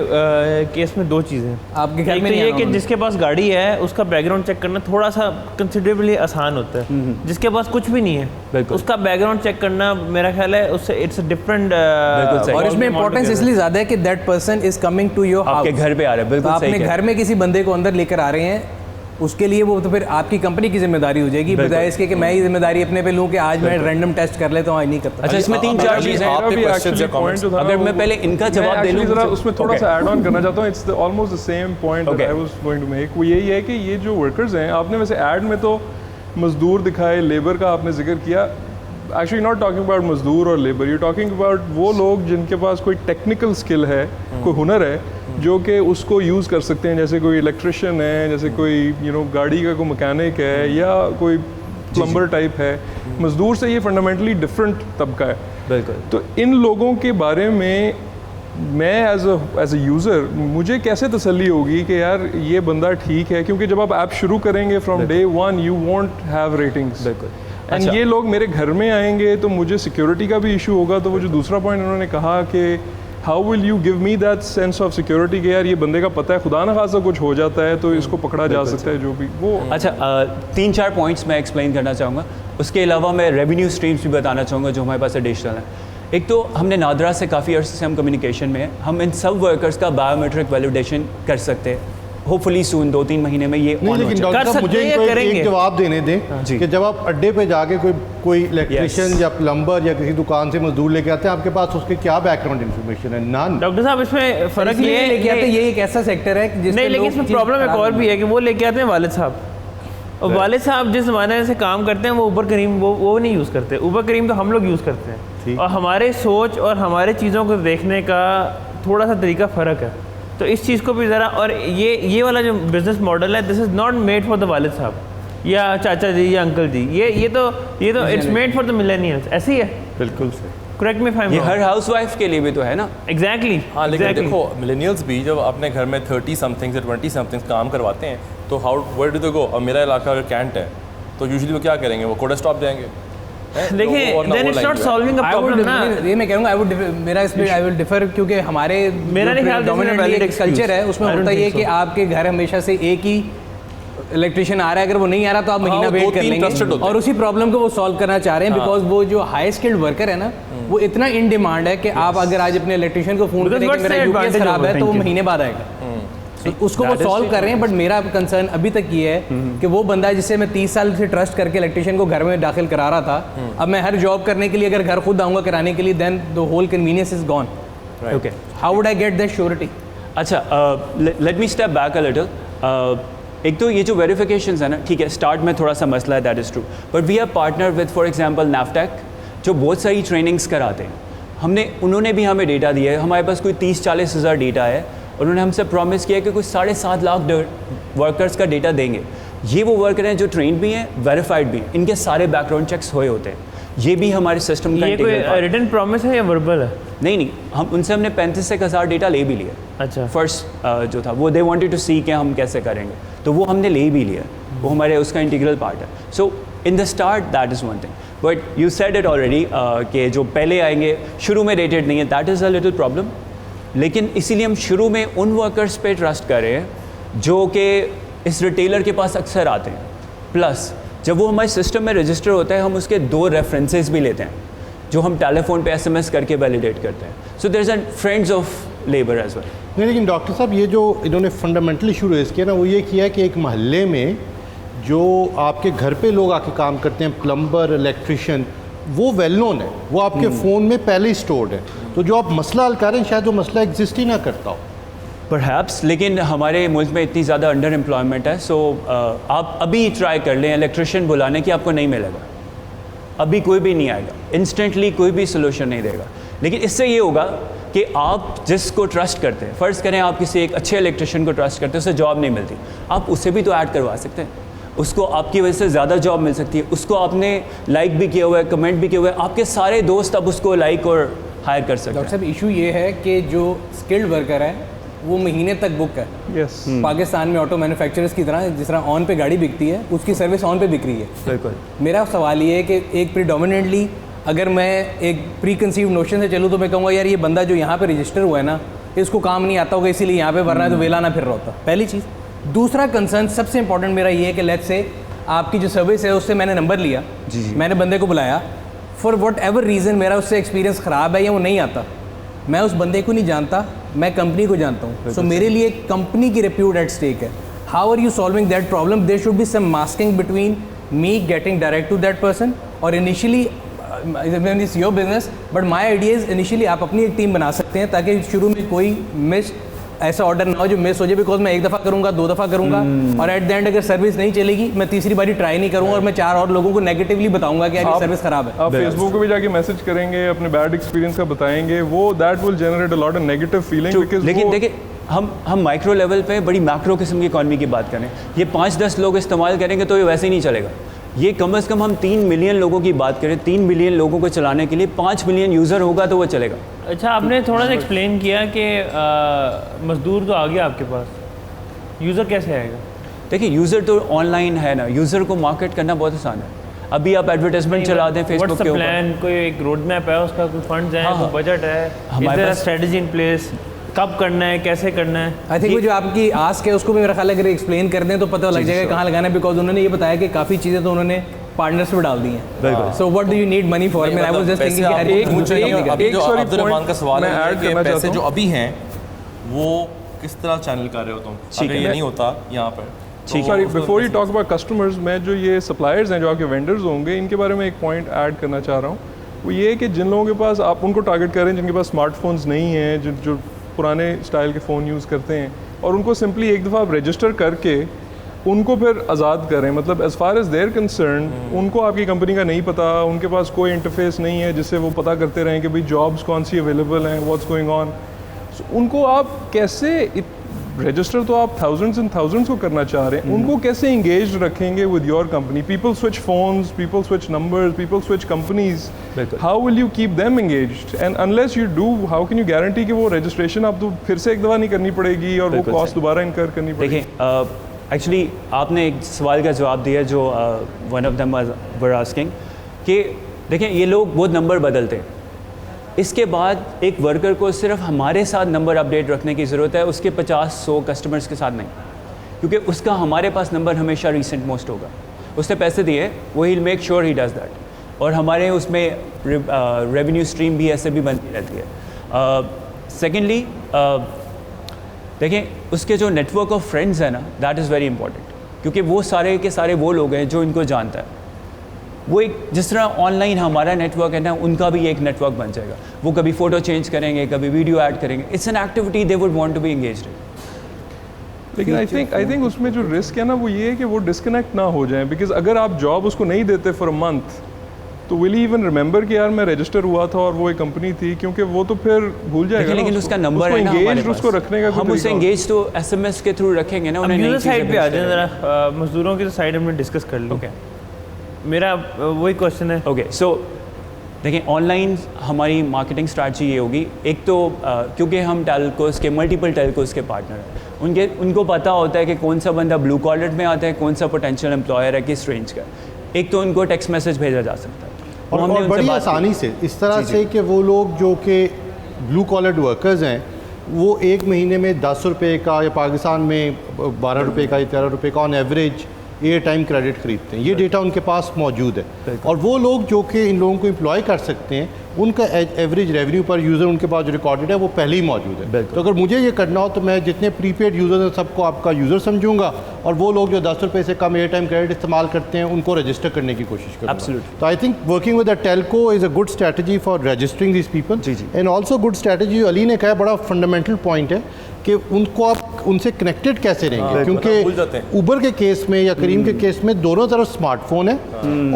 केस में 2 चीज़ें आपके घर में ये कि जिसके पास गाड़ी है उसका बैकग्राउंड चेक करना थोड़ा सा कंसिडरेबली आसान होता है, जिसके पास कुछ भी नहीं है उसका बैकग्राउंड चेक करना मेरा ख्याल है उससे इट्स अ डिफरेंट। और इसमें इंपॉर्टेंस इसलिए ज़्यादा है कि that person is coming to your house, आपके घर पे आ रहा है। बिल्कुल आपने घर में किसी बंदे को अंदर लेकर आ रहे हैं, उसके लिए वो तो फिर आपकी कंपनी की जिम्मेदारी हो जाएगी, बजाय इसके कि मैं ही जिम्मेदारी अपने पे लूं कि आज मैं रैंडम टेस्ट कर लेता हूं, आज नहीं करता। अच्छा, इसमें 3-4 चीजें हैं। अगर मैं पहले इनका जवाब दे लूं, जरा उसमें थोड़ा सा ऐड ऑन करना चाहता हूं। It's almost the same point that I was going to make. वो यही है कि ये जो वर्कर्स हैं, आपने वैसे ऐड में तो मजदूर दिखाए, लेबर का आपने जिक्र किया। एक्चुअली नॉट टॉकिंग अबाउट मजदूर और लेबर, यू टॉकिंग अबाउट वो लोग जिनके पास कोई टेक्निकल स्किल है, कोई हुनर है जो कि उसको यूज़ कर सकते हैं। जैसे कोई इलेक्ट्रिशियन है, जैसे कोई गाड़ी का कोई मैकेनिक है, या कोई प्लम्बर टाइप है। मजदूर से ये फंडामेंटली डिफरेंट तबका है। बिल्कुल। तो इन लोगों के बारे में मैं एज अ यूज़र मुझे कैसे तसल्ली होगी कि यार ये बंदा ठीक है? क्योंकि जब आप ऐप शुरू करेंगे from day 1 you want have ratings. बिल्कुल। एंड ये लोग मेरे घर में आएंगे तो मुझे सिक्योरिटी का भी इशू होगा। तो वो जो दूसरा पॉइंट उन्होंने कहा कि how will you give me that sense of security कि यार ये बंदे का पता है, खुदा ना खासा कुछ हो जाता है तो इसको पकड़ा जा सकता है, जो भी वो। अच्छा, 3-4 पॉइंट्स मैं एक्सप्लेन करना चाहूँगा। उसके अलावा मैं रेवेन्यू स्ट्रीम्स भी बताना चाहूँगा जो हमारे पास एडिशनल है। एक तो हमने नादरा से काफ़ी अर्से से हम कम्युनिकेशन में हैं, हम इन सब वर्कर्स का बायोमेट्रिक वैलिडेशन कर सकते हैं। होपफुली सून 2-3 महीने में ये नहीं, लेकिन डॉक्टर साहब मुझे एक जवाब देने दें कि जब आप अड्डे पे जाके कोई इलेक्ट्रिशियन या प्लम्बर या किसी दुकान से मजदूर लेके आते हैं, आपके पास उसके क्या बैकग्राउंड इन्फॉर्मेशन है? नन। डॉक्टर साहब इसमें फ़र्क ये है लेके आते हैं, ये एक ऐसा सेक्टर है जिसमें नहीं, लेकिन इसमें प्रॉब्लम एक और भी है कि वो लेके आते हैं वालिद साहब। और वालिद साहब जिस ज़माने से काम करते हैं वो ऊबर करीम वो नहीं यूज़ करते, ऊबर करीम तो हम लोग यूज़ करते हैं, और हमारे सोच और हमारे चीज़ों को देखने का थोड़ा सा तरीका फ़र्क है। तो इस चीज़ को भी ज़रा, और ये वाला जो बिज़नेस मॉडल है, this is not made for the वालिद साहब या चाचा जी या अंकल जी, ये तो it's made for the millennials, ऐसे ही है। बिल्कुल सही। Correct me if I am ये रॉन्ग। हर हाउसवाइफ के लिए भी तो है ना। एग्जैक्टली। हाँ, लेकिन देखो मिलेनियल्स भी जब अपने घर में 30 समथिंग से 20 समथिंग काम करवाते हैं तो वेयर डू दे गो? अब मेरा इलाका अगर कैंट है तो यूजुअली वो क्या करेंगे, वो कोडा स्टॉप जाएंगे। देखिए then it's not solving a problem ना। ये मैं कहूँगा आई विल डिफर, क्योंकि हमारे मेरा नहीं ख्याल डोमिनेंटली कल्चर है उसमें होता ये कि आपके घर हमेशा से एक ही इलेक्ट्रिशियन आ रहा है, अगर वो नहीं आ रहा तो आप महीना वेट कर लेंगे, और उसी प्रॉब्लम को वो सॉल्व करना चाह रहे हैं, बिकॉज वो जो हाई स्किल्ड वर्कर है ना वो इतना इन डिमांड है कि आप अगर आज अपने इलेक्ट्रिशियन को फोन करें कि मेरा यूपीएस खराब है तो वो महीने बाद आएगा, तो उसको वो सॉल्व कर रहे हैं। बट मेरा कंसर्न अभी तक ये है कि वो बंदा जिससे मैं 30 साल से ट्रस्ट करके इलेक्ट्रिशियन को घर में दाखिल करा रहा था, अब मैं हर जॉब करने के लिए अगर घर खुद आऊँगा कराने के लिए, then the whole convenience is gone. Okay, how would I get that surety? अच्छा, let me step back a little. एक तो ये जो वेरिफिकेशंस है ना, ठीक है, स्टार्ट में थोड़ा सा मसला है, that is true, but we have partner with for example नैफटेक, जो बहुत सारी ट्रेनिंग्स कराते हैं। उन्होंने भी हमें डेटा दिया है, हमारे पास कोई 30-40 हज़ार डेटा है, उन्होंने हमसे प्रॉमिस किया कि कुछ 7.5 लाख वर्कर्स का डेटा देंगे। ये वो वर्कर हैं जो ट्रेंड भी हैं, वेरीफाइड भी हैं, इनके सारे बैकग्राउंड चेक्स हुए होते हैं, ये भी हमारे सिस्टम का ये कोई रिटन प्रॉमिस है या वर्बल है? नहीं, हम उनसे हमने 35,000 डेटा ले भी लिया। अच्छा, फर्स्ट जो था वो दे वांटेड टू सी कि हम कैसे करेंगे, तो वो हमने ले भी लिया, वो हमारे उसका इंटीग्रल पार्ट है। So in the start that is one thing, but you said it already कि जो पहले आएंगे शुरू में रेटेड नहीं है, that is a little problem. लेकिन इसीलिए हम शुरू में उन वर्कर्स पे ट्रस्ट करें जो कि इस रिटेलर के पास अक्सर आते हैं, प्लस जब वो हमारे सिस्टम में रजिस्टर होता है हम उसके 2 रेफरेंसेस भी लेते हैं जो हम टेलीफोन पे SMS करके वैलिडेट करते हैं। So there is an friends of labour as well. नहीं, लेकिन डॉक्टर साहब ये जो इन्होंने फंडामेंटल इशू रेज़ किया ना, वो ये किया कि एक महल्ले में जो आपके घर पे लोग आके काम करते हैं, प्लम्बर, इलेक्ट्रिशियन, वो वेल नोन है, वो आपके फ़ोन में पहले ही स्टोर्ड है, तो जो आप मसला हल कर रहे हैं शायद वो मसला एग्जिस्ट ही ना करता हो। परहैप्स, लेकिन हमारे मुल्क में इतनी ज़्यादा अंडर एम्प्लॉयमेंट है, सो आप अभी ट्राई कर लें इलेक्ट्रिशियन बुलाने की, आपको नहीं मिलेगा, अभी कोई भी नहीं आएगा, इंस्टेंटली कोई भी सोल्यूशन नहीं देगा। लेकिन इससे ये होगा कि आप जिसको ट्रस्ट करते हैं, फ़र्ज़ करें आप किसी एक अच्छे इलेक्ट्रिशियन को ट्रस्ट करते हैं, उसे जॉब नहीं मिलती, आप उसे भी तो ऐड करवा सकते हैं, उसको आपकी वजह से ज़्यादा जॉब मिल सकती है, उसको आपने लाइक भी किया हुआ है, कमेंट भी किया हुआ है, आपके सारे दोस्त अब उसको लाइक और हायर कर सकते हैं। डॉक्टर साहब, इशू ये है कि जो स्किल्ड वर्कर है वो महीने तक बुक है। Yes. पाकिस्तान में ऑटो मैन्युफैक्चरर्स की तरह जिस तरह ऑन पे गाड़ी बिकती है, उसकी सर्विस ऑन पे बिक रही है। बिल्कुल। मेरा सवाल ये है कि एक प्रीडोमिनेंटली अगर मैं एक प्री कंसीव नोशन से चलूँ तो मैं कहूँगा यार ये बंदा जो यहाँ पे रजिस्टर हुआ है ना, इसको काम नहीं आता होगा इसीलिए यहाँ पे वरना तो वेला ना फिर रहा होता, पहली चीज़। दूसरा कंसर्न सबसे इंपॉर्टेंट मेरा ये है कि लेट्स से आपकी जो सर्विस है उससे मैंने नंबर लिया, मैंने बंदे को बुलाया, फॉर वट एवर रीज़न मेरा उससे एक्सपीरियंस ख़राब है या वो नहीं आता, मैं उस बंदे को नहीं जानता, मैं कंपनी को जानता हूँ, सो मेरे लिए कंपनी की रेप्यूट एट स्टेक है। How are you solving that problem? There should be some masking between me getting direct to that person, और initially it's your business, but my idea is initially आप अपनी एक team बना सकते हैं ताकि शुरू में कोई मिस ऐसा ऑर्डर ना हो जो मिस हो जाए, बिकॉज मैं एक दफ़ा करूँगा, 2 दफ़ा करूँगा, और एट द एंड अगर सर्विस नहीं चलेगी मैं तीसरी बारी ट्राई नहीं करूँगा और मैं 4 और लोगों को नेगेटिवली बताऊँगा कि यार सर्विस ख़राब है। आप फेसबुक पे भी जाके मैसेज करेंगे, अपने बैड एक्सपीरियंस का बताएंगे, वो that will generate a lot of negative feeling. Because लेकिन देखिए हम माइक्रो लेवल पे बड़ी मैक्रो किस्म की इकॉनमी की बात करें, ये 5-10 लोग इस्तेमाल करेंगे तो ये वैसे ही नहीं चलेगा। ये कम से कम हम 3 मिलियन लोगों की बात करें, 3 मिलियन लोगों को चलाने के लिए 5 मिलियन यूज़र होगा तो वो चलेगा। अच्छा, आपने थोड़ा सा एक्सप्लेन किया कि मज़दूर तो आ गया आपके पास, यूज़र कैसे आएगा? देखिए यूज़र तो ऑनलाइन है ना, यूज़र को मार्केट करना बहुत आसान है। अभी आप एडवर्टाइजमेंट चला दें फेसबुक के ऊपर, प्लान, कोई एक रोड मैप है, उसका कोई फंड्स है, कोई बजट है, हमारे पास स्ट्रेटजी इन प्लेस, कब करना है, कैसे करना है? आई थिंक वो जो आपकी आस्क है उसको भी मेरा ख्याल है अगर एक्सप्लेन कर दें तो पता लग जाएगा कहाँ लगाना है, बिकॉज उन्होंने ये बताया कि काफ़ी चीज़ें तो उन्होंने पार्टनर्स में डाल दी हैं। So what do you need money for? मैं आई वाज जस्ट थिंकिंग कि अभी जो अब्दुल रहमान का सवाल है कि पैसे जो अभी हैं वो किस तरह चैनल कर रहे हो तुम, अगर ये नहीं होता यहाँ पर? Sorry, before you talk about customers, मैं जो ये सप्लायर्स हैं जो आपके वेंडर्स होंगे, इनके बारे में एक पॉइंट ऐड करना चाह रहा हूँ। वो ये है कि जिन लोगों के पास, आप उनको टारगेट कर रहे हैं जिनके पास स्मार्टफोन्स नहीं हैं, जो पुराने स्टाइल के फ़ोन यूज़ करते हैं, और उनको सिंपली एक दफ़ा आप रजिस्टर करके उनको फिर आज़ाद करें, मतलब as far as their concern उनको आपकी कंपनी का नहीं पता, उनके पास कोई इंटरफेस नहीं है जिससे वो पता करते रहें कि भाई जॉब्स कौन सी अवेलेबल हैं, व्हाट्स गोइंग ऑन। उनको आप कैसे रजिस्टर तो आप थाउजेंड्स एंड थाउजेंड्स को करना चाह रहे हैं, उनको कैसे इंगेज रखेंगे with your company? People switch phones, people switch numbers, people switch companies, how will you keep them engaged? And unless you do, how can you guarantee कि वो रजिस्ट्रेशन आप तो फिर से एक दफ़ा नहीं करनी पड़ेगी और वो कॉस्ट दोबारा इनकर करनी पड़ेगी? देखिए एक्चुअली आपने एक सवाल का जवाब दिया जो one of them were asking कि देखिए ये लोग बहुत नंबर बदलते हैं, इसके बाद एक वर्कर को सिर्फ हमारे साथ नंबर अपडेट रखने की ज़रूरत है, उसके 50-100 कस्टमर्स के साथ नहीं, क्योंकि उसका हमारे पास नंबर हमेशा रिसेंट मोस्ट होगा। उसने पैसे दिए, वो ही make sure he does that, और हमारे उसमें रेवेन्यू स्ट्रीम भी ऐसे भी बनती रहती है। सेकेंडली देखें उसके जो नेटवर्क ऑफ फ्रेंड्स है ना, दैट इज़ वेरी इंपॉर्टेंट, क्योंकि वो सारे के सारे वो लोग हैं जो इनको जानता है। वो एक जिस तरह ऑनलाइन हमारा नेटवर्क है ना, उनका भी एक नेटवर्क बन जाएगा। वो कभी फ़ोटो चेंज करेंगे, कभी वीडियो ऐड करेंगे, it's an activity they would want to be engaged in. लेकिन आई थिंक उसमें जो रिस्क है ना वो ये है कि वो डिस्कनेक्ट ना हो जाए, बिकॉज अगर आप जॉब उसको नहीं देते फॉर अ मंथ तो विल ही इवन रिमेंबर कि यार मैं रजिस्टर हुआ था और वो एक कंपनी थी, क्योंकि वो तो फिर भूल जाएगा। लेकिन उसका नंबर है ना हमारे पास, उसको रखने का हम उसे एंगेज तो एसएमएस के थ्रू रखेंगे ना। उन्हें यूजर साइड पे आ जाए जरा, मजदूरों की साइड हमने डिस्कस कर ली। ओके, मेरा वही क्वेश्चन है। ओके सो देखिए ऑनलाइन हमारी मार्केटिंग स्ट्रैटेजी ये होगी, एक तो क्योंकि हम टेलकोस के मल्टीपल टेलकोस के पार्टनर हैं, उनको पता होता है कि कौन सा बंदा ब्लू कॉलर में आता है, कौन सा पोटेंशियल एम्प्लॉयर है, किस रेंज का। एक तो उनको टेक्स्ट मैसेज भेजा जा सकता है और बड़ी आसानी से, इस तरह से कि वो लोग जो कि ब्लू कॉलर वर्कर्स हैं वो एक महीने में 10 रुपये का या पाकिस्तान में 12 रुपये का या 13 रुपये का on average air time credit खरीदते हैं। ये डेटा उनके पास मौजूद है। और वो लोग जो कि इन लोगों को एम्प्लॉय कर सकते हैं, उनका एवरेज रेवेन्यू पर यूज़र उनके पास जो रिकॉर्डेड है वो पहले ही मौजूद है। तो अगर मुझे ये करना हो तो मैं जितने प्रीपेड यूज़र हैं सबको आपका यूज़र समझूंगा, और वो लोग जो 10 रुपये से कम एयर टाइम क्रेडिट इस्तेमाल करते हैं उनको रजिस्टर करने की कोशिश करूँगा। तो I think working with the Telco is a good strategy for registering this people, and also good strategy Ali ने कहा, बड़ा फंडामेंटल पॉइंट है कि उनको आप उनसे कनेक्टेड कैसे रहेंगे, क्योंकि उबर के केस में या करीम के केस में दोनों तरफ स्मार्टफोन है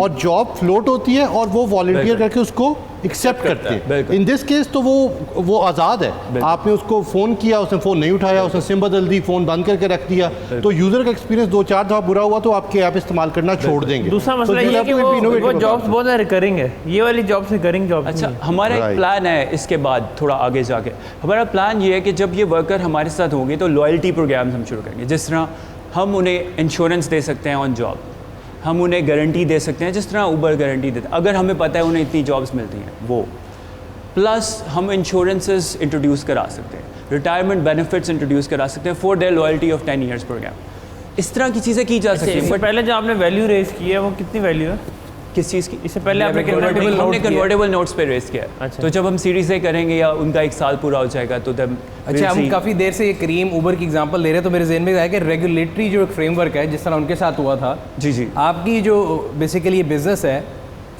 और जॉब फ्लोट होती है और वो वॉलंटियर करके उसको एक्सेप्ट करते हैं। इन दिस केस तो वो आज़ाद है। आपने उसको फ़ोन किया, उसने फ़ोन नहीं उठाया, उसने सिम बदल दी, फ़ोन बंद करके रख दिया, तो यूज़र का एक्सपीरियंस 2-4 दफ़ा बुरा हुआ तो आपके ऐप इस्तेमाल करना छोड़ देंगे। दूसरा मसला ये है कि वो जॉब्स बहुत ज़्यादा रिकरिंग है, ये वाली जॉब्स रिकरिंग जॉब। अच्छा, हमारा एक प्लान है इसके बाद थोड़ा आगे जाके, हमारा प्लान ये है कि जब ये वर्कर हमारे साथ होंगे तो लॉयल्टी प्रोग्राम्स हम शुरू करेंगे। जिस तरह हम उन्हें इंश्योरेंस दे सकते हैं ऑन जॉब, हम उन्हें गारंटी दे सकते हैं जिस तरह उबर गारंटी देता है, अगर हमें पता है उन्हें इतनी जॉब्स मिलती हैं वो, प्लस हम इंश्योरेंसेस इंट्रोड्यूस करा सकते हैं, रिटायरमेंट बेनिफिट्स इंट्रोड्यूस करा सकते हैं for their loyalty of 10 years program. इस तरह की चीज़ें की जा सकती हैं। बट पहले जो आपने वैल्यू रेज की है वो कितनी वैल्यू है? किस चीज़ की? इससे पहले आपने कन्वर्टेबल नोट्स पे रेस किया है। अच्छा। तो जब हम सीरीज ए करेंगे या उनका 1 साल पूरा हो जाएगा तो तब अच्छा, हम काफ़ी देर से ये करीम उबर की एग्जांपल ले रहे हैं तो मेरे जहन में आया कि रेगुलेटरी जो एक फ्रेमवर्क है जिस तरह उनके साथ हुआ था, जी आपकी जो बेसिकली ये बिज़नेस है,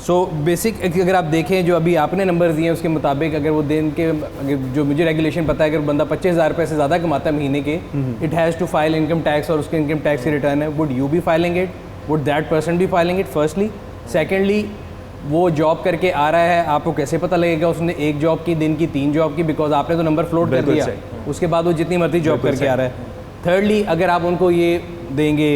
सो बेसिक अगर आप देखें जो अभी आपने नंबर दिए हैं उसके मुताबिक अगर वो दिन के, अगर जो मुझे रेगुलेशन पता है, अगर बंदा 25,000 रुपये से ज़्यादा कमाता है महीने के, it has to file income tax और उसके इनकम टैक्स की रिटर्न है। Would you be filing it? Would that person be filing it? Firstly. Secondly, वो जॉब करके आ रहा है, आपको कैसे पता लगेगा उसने 1 जॉब की, दिन की 3 जॉब की? बिकॉज आपने तो नंबर फ्लोट कर दिया, उसके बाद वो जितनी मर्जी जॉब करके आ रहा है। थर्डली, अगर आप उनको ये देंगे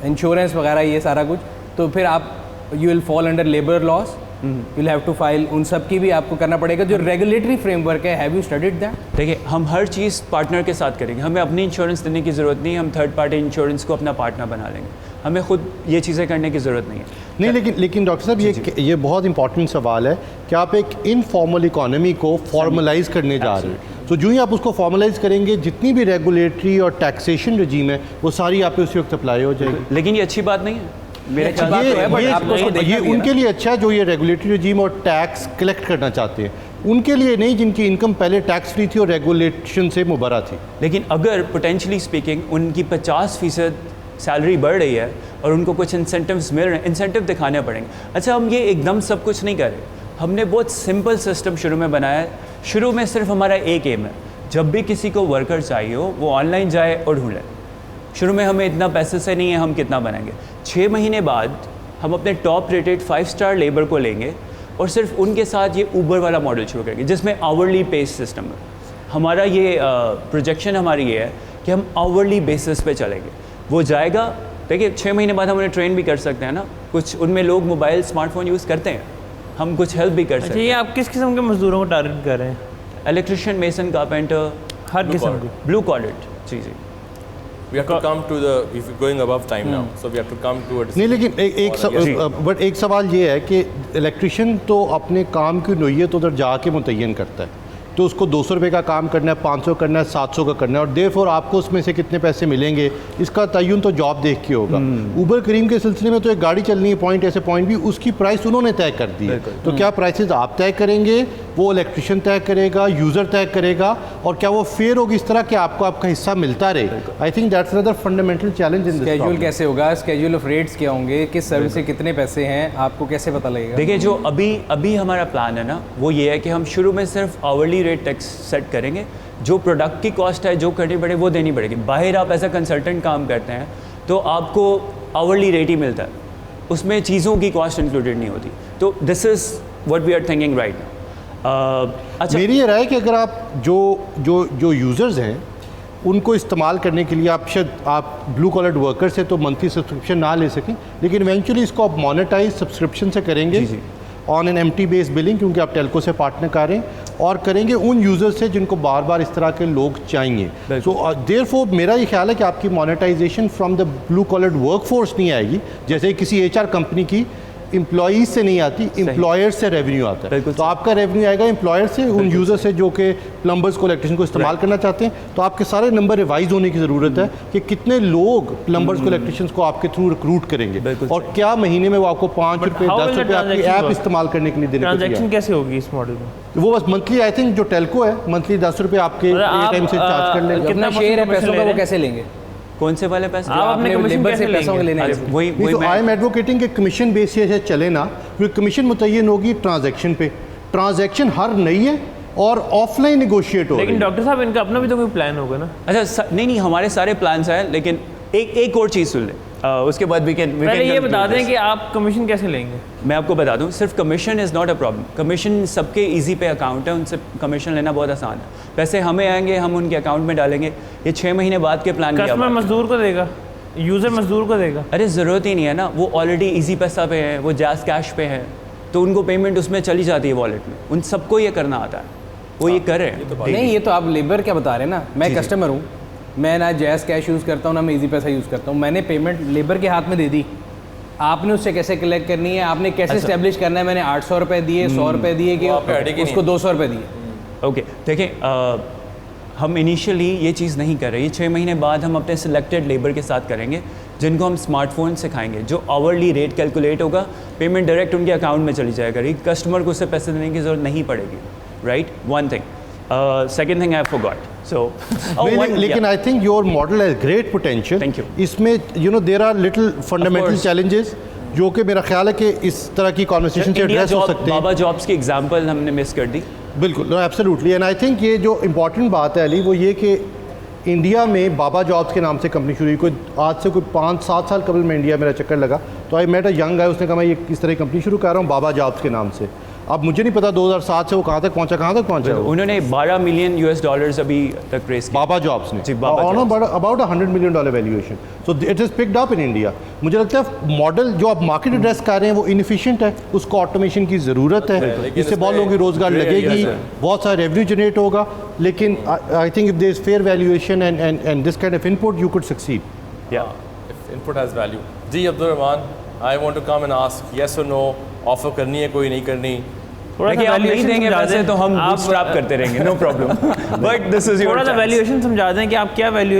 इंश्योरेंस वगैरह ये सारा कुछ, तो फिर आप you will fall under labour laws, you will have to file, उन सब की भी आपको करना पड़ेगा। जो रेगुलेटरी फ्रेमवर्क है, हैव यू स्टडीड दैट? देखिए, हम हर चीज़ पार्टनर के साथ करेंगे, हमें अपनी इंश्योरेंस देने की ज़रूरत नहीं, हम थर्ड पार्टी इंश्योरेंस को अपना पार्टनर बना लेंगे, हमें खुद ये चीज़ें करने की ज़रूरत नहीं है। नहीं, लेकिन डॉक्टर साहब ये बहुत इंपॉर्टेंट सवाल है कि आप एक इनफॉर्मल इकोनॉमी को फॉर्मलाइज करने जा रहे हैं। तो जो ही आप उसको फॉर्मलाइज करेंगे, जितनी भी रेगुलेटरी और टैक्सेशन रजीम है वो सारी आप पे उसी वक्त अप्लाई हो जाएगी। लेकिन ये अच्छी बात नहीं है मेरे ख्याल ये उनके लिए अच्छा है जो ये रेगुलेटरी रजीम और टैक्स कलेक्ट करना चाहते हैं, उनके लिए नहीं जिनकी इनकम पहले टैक्स फ्री थी और रेगुलेशन से मुबर्रा थी। लेकिन अगर पोटेंशली स्पीकिंग उनकी 50% सैलरी बढ़ रही है और उनको कुछ इंसेंटिव्स मिल रहे हैं, इंसेंटिव दिखाने पड़ेंगे। अच्छा, हम ये एकदम सब कुछ नहीं कर रहे, हमने बहुत सिंपल सिस्टम शुरू में बनाया है। शुरू में सिर्फ हमारा एक एम है, जब भी किसी को वर्कर चाहिए हो वो ऑनलाइन जाए और ढूंढे। शुरू में हमें इतना पैसे से नहीं है, हम कितना बनाएंगे। 6 महीने बाद हम अपने टॉप रेटेड 5 स्टार लेबर को लेंगे और सिर्फ उनके साथ ये ऊबर वाला मॉडल शुरू करेंगे जिसमें आवरली पे सिस्टम है। हमारा ये प्रोजेक्शन हमारी ये है कि हम आवरली बेसिस पे चलेंगे। वो जाएगा, देखिए 6 महीने बाद हम उन्हें ट्रेन भी कर सकते हैं ना, कुछ उनमें लोग मोबाइल स्मार्टफोन यूज़ करते हैं, हम कुछ हेल्प भी कर सकते हैं। ये आप किस किस्म के मजदूरों को टारगेट कर रहे हैं? इलेक्ट्रिशियन, मेसन, कारपेंटर, हर किस्म की। Blue collar. जी जी। We have to come to the, if you're going above time now, so we have to come to a नहीं, लेकिन एक सवाल ये है कि इलेक्ट्रिशियन तो अपने काम की नोयत उधर जाके मुतय्यन करता है, तो उसको 200 रुपये का काम करना है, 500 करना है, 700 का करना है, और देयरफॉर आपको उसमें से कितने पैसे मिलेंगे इसका तयन तो जॉब देख के होगा। ऊबर करीम के सिलसिले में तो एक गाड़ी चलनी है पॉइंट ऐसे पॉइंट भी, उसकी प्राइस उन्होंने तय कर दी है। तो क्या प्राइसेस आप तय करेंगे, वो इलेक्ट्रिशियन तय करेगा, यूज़र तय करेगा, और क्या वो फेयर होगी इस तरह कि आपको आपका हिस्सा मिलता रहे? I think that's another fundamental challenge in this. Schedule कैसे होगा, स्केड्यूल ऑफ रेट्स क्या होंगे, किस सर्विस से कितने पैसे हैं, आपको कैसे पता लगेगा? देखिए, जो अभी हमारा प्लान है ना, वो ये है कि हम शुरू में सिर्फ आवरली रेट टैक्स सेट करेंगे। जो प्रोडक्ट की कॉस्ट है, जो करनी पड़े वो देनी पड़ेगी। बाहर आप एज अ कंसल्टेंट काम करते हैं तो आपको आवरली रेट ही मिलता है, उसमें चीज़ों की कॉस्ट इंक्लूडेड नहीं होती। तो this is what we are thinking right now. अच्छा, मेरी ये राय है कि अगर आप जो यूज़र्स हैं उनको इस्तेमाल करने के लिए आप ब्लू कॉलर्ड वर्कर से तो मंथली सब्सक्रिप्शन ना ले सकें, लेकिन इवेंचुअली इसको आप मोनेटाइज सब्सक्रिप्शन से करेंगे on an MT based billing, क्योंकि आप टेलको से पार्टनर कर रहे हैं, और करेंगे उन यूज़र से जिनको बार बार इस तरह के लोग चाहिए। सो देयरफॉर मेरा ये ख्याल है कि आपकी monetization from the blue collared workforce नहीं आएगी, जैसे किसी HR कंपनी की एम्प्लॉईज से नहीं आती, एम्प्लॉयर से रेवेन्यू आता है। तो आपका रेवेन्यू आएगा एम्प्लॉयर से, उन यूज़र से जो कि प्लम्बर्स को, इलेक्ट्रिशियन को इस्तेमाल करना चाहते हैं। तो आपके सारे नंबर रिवाइज होने की ज़रूरत है कि कितने लोग प्लम्बर्स को, इलेक्ट्रिशियंस को आपके थ्रू रिक्रूट करेंगे, और क्या महीने में वो आपको 5 रुपये 10 रुपये आपकी ऐप इस्तेमाल करने के लिए देने। ट्रांजैक्शन कैसे होगी इस मॉडल में? वो बस मंथली, आई थिंक जो टेलको है मंथली 10 रुपये आपके टाइम से चार्ज कर लेंगे। कितना शेयर है पैसों का, वो कैसे लेंगे? कौन से वाले पैसे? आप अपने लेबर से पैसों के लेने? वही आई एम एडवोकेटिंग के कमीशन बेस से चले ना, क्योंकि कमीशन मुतय्यन होगी ट्रांजैक्शन पे। ट्रांजैक्शन हर नई है और ऑफलाइन निगोशिएट हो। लेकिन डॉक्टर साहब, इनका अपना भी तो कोई प्लान होगा ना? अच्छा, नहीं, हमारे सारे प्लान्स हैं, लेकिन एक और चीज़ सुन ले, उसके बाद वी कैन पहले ये बता दें कि आप कमीशन कैसे लेंगे। मैं आपको बता दूं, सिर्फ commission is not a problem. Commission सबके इजी पे अकाउंट है, उनसे कमीशन लेना बहुत आसान है। पैसे हमें आएंगे, हम उनके अकाउंट में डालेंगे। ये 6 महीने बाद के प्लान। कस्टमर मजदूर को देगा, यूज़र मजदूर को देगा? अरे ज़रूरत ही नहीं है ना, वो ऑलरेडी इजी पैसा पे है, वो जैज़ कैश पे है, तो उनको पेमेंट उसमें चली जाती है वॉलेट में। उन सबको ये करना आता है, वो ये कर रहे हैं। नहीं, ये तो आप लेबर क्या बता रहे हैं ना। मैं कस्टमर हूँ, मैं ना जैज़ कैश यूज़ करता हूँ ना मैं इजी पैसा यूज़ करता हूँ। मैंने पेमेंट लेबर के हाथ में दे दी, आपने उससे कैसे कलेक्ट करनी है, आपने कैसे इस्टेब्लिश करना है? मैंने 800 रुपये दिए, 100 रुपये दिए कि उसको 200 रुपये दिए? ओके, देखें, हम इनिशियली ये चीज़ नहीं कर रहे। ये 6 महीने बाद हम अपने सिलेक्टेड लेबर के साथ करेंगे, जिनको हम स्मार्टफोन सिखाएंगे, जो आवरली रेट कैलकुलेट होगा, पेमेंट डायरेक्ट उनके अकाउंट में चली जाएगा, कस्टमर को उससे पैसे देने की ज़रूरत नहीं पड़ेगी। Right, one thing. Second thing I forgot. So लेकिन I think your model has great potential. Thank you. इसमें there are little fundamental challenges जो कि मेरा ख्याल है कि इस तरह की कॉन्वर्सेशन से एड्रेस हो सकते हैं। बाबा जॉब्स की एग्जांपल हमने मिस कर दी। बिल्कुल, एब्सोल्युटली। एंड आई थिंक ये जो इम्पॉर्टेंट बात है अली, वो ये कि इंडिया में बाबा जॉब्स के नाम से कंपनी शुरू हुई। कोई आज से कोई 5-7 साल कबल में इंडिया मेरा चक्कर लगा, तो I met a young guy, उसने कहा मैं ये इस तरह की कंपनी शुरू कर रहा हूँ बाबा जॉब्स के नाम से। अब मुझे नहीं पता 2007 से वो कहाँ तक पहुँचा। उन्होंने $12 मिलियन अभी तक रेस किया बाबा जॉब्स ने, Baba about $100 million valuation. So it is picked up in India. मुझे लगता है मॉडल जो आप मार्केट एड्रेस कर रहे हैं वो इनफिशिएंट है, उसको ऑटोमेशन की ज़रूरत है, इससे बहुत लोगों की रोज़गार लगेगी, बहुत सारा रेवेन्यू जनरेट होगा। लेकिन I think if there is fair valuation and this kind of input you could succeed. If input has value. जी Abdul Rahman, I want to come and ask yes और नो, ऑफर करनी है कोई नहीं करनी? देखिए, आप नहीं देंगे पैसे तो हम बूटस्ट्रैप करते रहेंगे, no problem, but this is your. थोड़ा सा वैल्यूएशन समझा दें कि आप क्या वैल्यू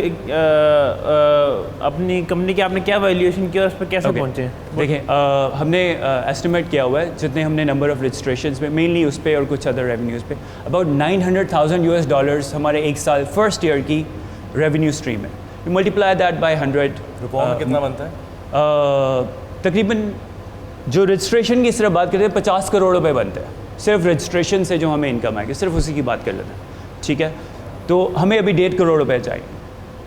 अपनी कंपनी की आपने क्या वैल्यूएशन किया और उस पर कैसे पहुंचे? देखिए, हमने एस्टिमेट किया हुआ है जितने हमने नंबर ऑफ रजिस्ट्रेशंस में, मेनली उस पे और कुछ अदर रेवेन्यूज़ पे, अबाउट $900,000 हमारे एक साल फर्स्ट ईयर की रेवेन्यू स्ट्रीम है। यू मल्टीप्लाई दैट बाय 100, कितना बनता है? तकरीबन जो रजिस्ट्रेशन की सिर्फ बात करते हैं 50 करोड़ रुपए बनते हैं, सिर्फ रजिस्ट्रेशन से जो हमें इनकम आएगी, सिर्फ उसी की बात कर लेते हैं। ठीक है, तो हमें अभी 1.5 करोड़ रुपए चाहिए।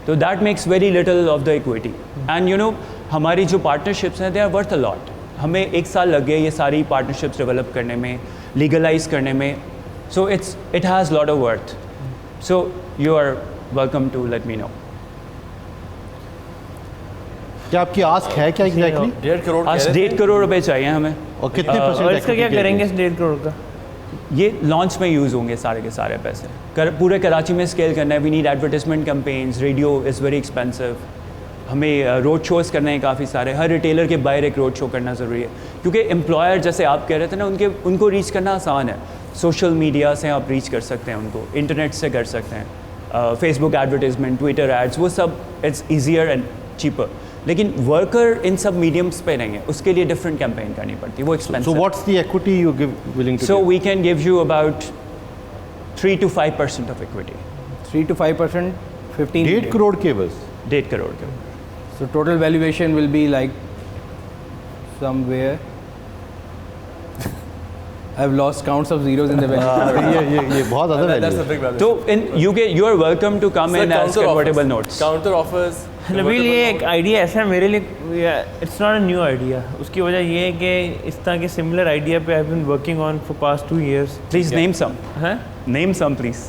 तो that makes very little of the equity and you know हमारी जो पार्टनरशिप्स हैं they are worth a lot. हमें 1 साल लग गए ये सारी पार्टनरशिप्स डेवलप करने में, लीगलाइज करने में. So it has lot of worth. So you are welcome to let me know. क्या आपकी आस्क है क्या एग्जैक्टली? 1.5 करोड़ आज 1.5 करोड़ रुपए चाहिए हमें. और कितने और परसेंट इसका क्या करेंगे इस 1.5 करोड़ का? ये लॉन्च में यूज़ होंगे सारे के सारे पैसे. पूरे कराची में स्केल करना है. We need advertisement campaigns. Radio is very expensive. हमें रोड शोज़ करने हैं काफ़ी सारे. हर रिटेलर के बाहर एक रोड शो करना ज़रूरी है क्योंकि एम्प्लॉयर जैसे आप कह रहे थे ना उनको रीच करना आसान है. सोशल मीडिया से आप रीच कर सकते हैं उनको, इंटरनेट से कर सकते हैं, फेसबुक एडवर्टाइजमेंट, ट्विटर एड्स, वो सब इट्स ईजियर एंड चीपर. लेकिन वर्कर इन सब मीडियम्स पे नहीं है, उसके लिए डिफरेंट कैंपेन करनी पड़ती है, वो expensive. So what's the equity you willing to So give? we can give you about 3 to 5% of equity. 3 to 5%, 15 1.5 crore के बस? 1.5 crore के. So total valuation will be like somewhere. I've lost counts of zeros in the valuation. ये बहुत ज़्यादा That's value a big value. So in UK you are welcome to come in as convertible notes. Counter offers. Nabeel, ये एक idea ऐसा है मेरे लिए, it's not a new idea. उसकी वजह ये है कि इस तरह के सिमिलर आइडिया पे I have been working on for past 2 years. Please name some. हैं? Name some please.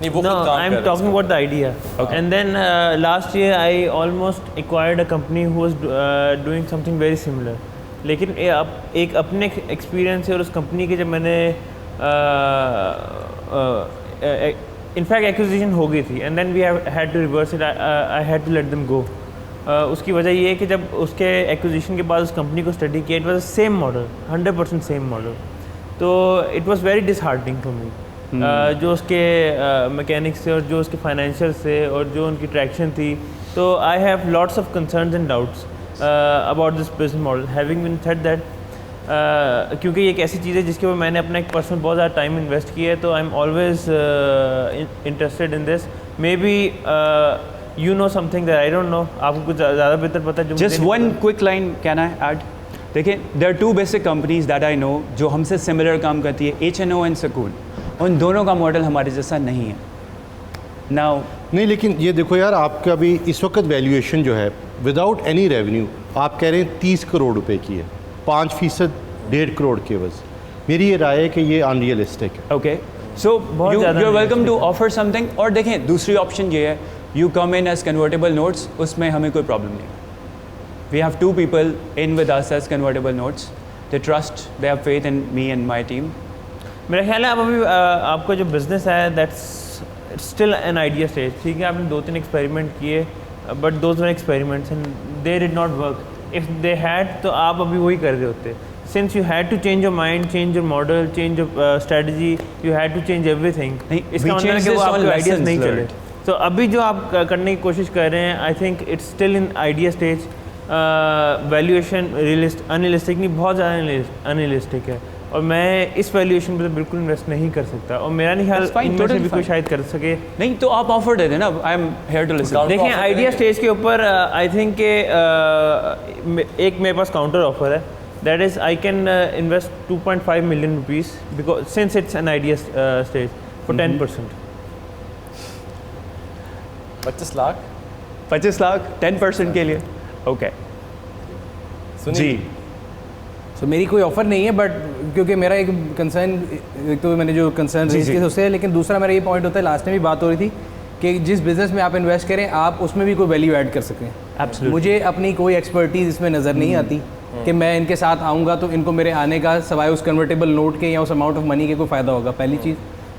नहीं वो No, खुद काम I'm कर रहे हैं talking about the idea. Okay. And then last year I almost acquired a company who was doing something very similar. लेकिन एक अपने एक्सपीरियंस से और उस कंपनी के जब मैंने इनफैक्ट एक्विजिशन हो गई थी and then we had to reverse it. I had to let them go. उसकी वजह ये है कि जब उसके एक्विजिशन के बाद उस कंपनी को स्टडी किया, it was same model, 100% same model. तो it was very disheartening for me. जो उसके मैकेनिक्स से और जो उसके फाइनेंशियल से और जो उनकी ट्रैक्शन थी, तो I have lots of concerns and doubts about this business model. Having been said that, क्योंकि ये एक ऐसी चीज़ है जिसके ऊपर मैंने अपना एक पर्सनल बहुत ज़्यादा टाइम इन्वेस्ट किया है, तो I am always interested in this. May be you know something that I don't no. आपको कुछ ज़्यादा बेहतर पता है जो Just one quick line can I add? देखिए there are 2 basic companies that I know जो हमसे सिमिलर काम करती है, H&O एंड सकून. उन दोनों का मॉडल हमारे जैसा नहीं है. Now नहीं, लेकिन ये देखो यार, आपका भी इस वक्त वैल्यूएशन जो है विदाउट एनी रेवेन्यू आप कह रहे हैं 30 करोड़ रुपए की है, 5% 1.5 करोड़ के बस. मेरी ये राय है कि ये अनरियलिस्टिक है. okay, so you ज़्यादा are नहीं welcome to offer something. और देखें दूसरी ऑप्शन ये है, you come in as convertible notes, उसमें हमें कोई प्रॉब्लम नहीं. We have 2 people in with us as convertible notes. They trust, they have faith in me and my team. मेरा ख्याल है आप अभी आपका जो बिज़नेस है that's still an idea stage. ठीक है, आपने 2-3 एक्सपेरिमेंट किए, but those were experiments and they did not work. If they had तो आप अभी वही कर रहे होते. Since you had to change your mind, change your model, change your strategy, you had to change everything. नहीं, इसका we मतलब है changed कि वो this on आपके आइडियाज़ lessons नहीं चले. learned. तो अभी जो आप करने की कोशिश कर रहे हैं, I think it's still in idea stage. Valuation unrealistic नहीं, बहुत ज़्यादा अनरियलिस्टिक है, और मैं इस वैल्यूएशन पर बिल्कुल इन्वेस्ट नहीं कर सकता. और मेरा नहीं ख्याल That's fine, इनमें से totally भी कोई fine. शायद कर सके. नहीं तो आप ऑफर दे देना. I am here to listen. देखें, आइडिया स्टेज के ऊपर आई थिंक के एक मेरे पास काउंटर ऑफर है. That is I can invest 2.5 million rupees because since it's an idea stage for 10%. 25 lakh 25 lakh 10% के लिए. ओके जी. सो मेरी कोई ऑफ़र नहीं है, बट क्योंकि मेरा एक कंसर्न, एक तो मैंने जो कंसर्न रेज किए उससे है, लेकिन दूसरा मेरा ये पॉइंट होता है, लास्ट में भी बात हो रही थी कि जिस बिज़नेस में आप इन्वेस्ट करें आप उसमें भी कोई वैल्यू ऐड कर सकें. Absolutely. मुझे अपनी कोई एक्सपर्टीज़ इसमें नज़र नहीं आती कि मैं इनके साथ आऊँगा तो इनको मेरे आने का सवाए उस कन्वर्टेबल नोट के या उस अमाउंट ऑफ मनी के कोई फ़ायदा होगा. पहली चीज़.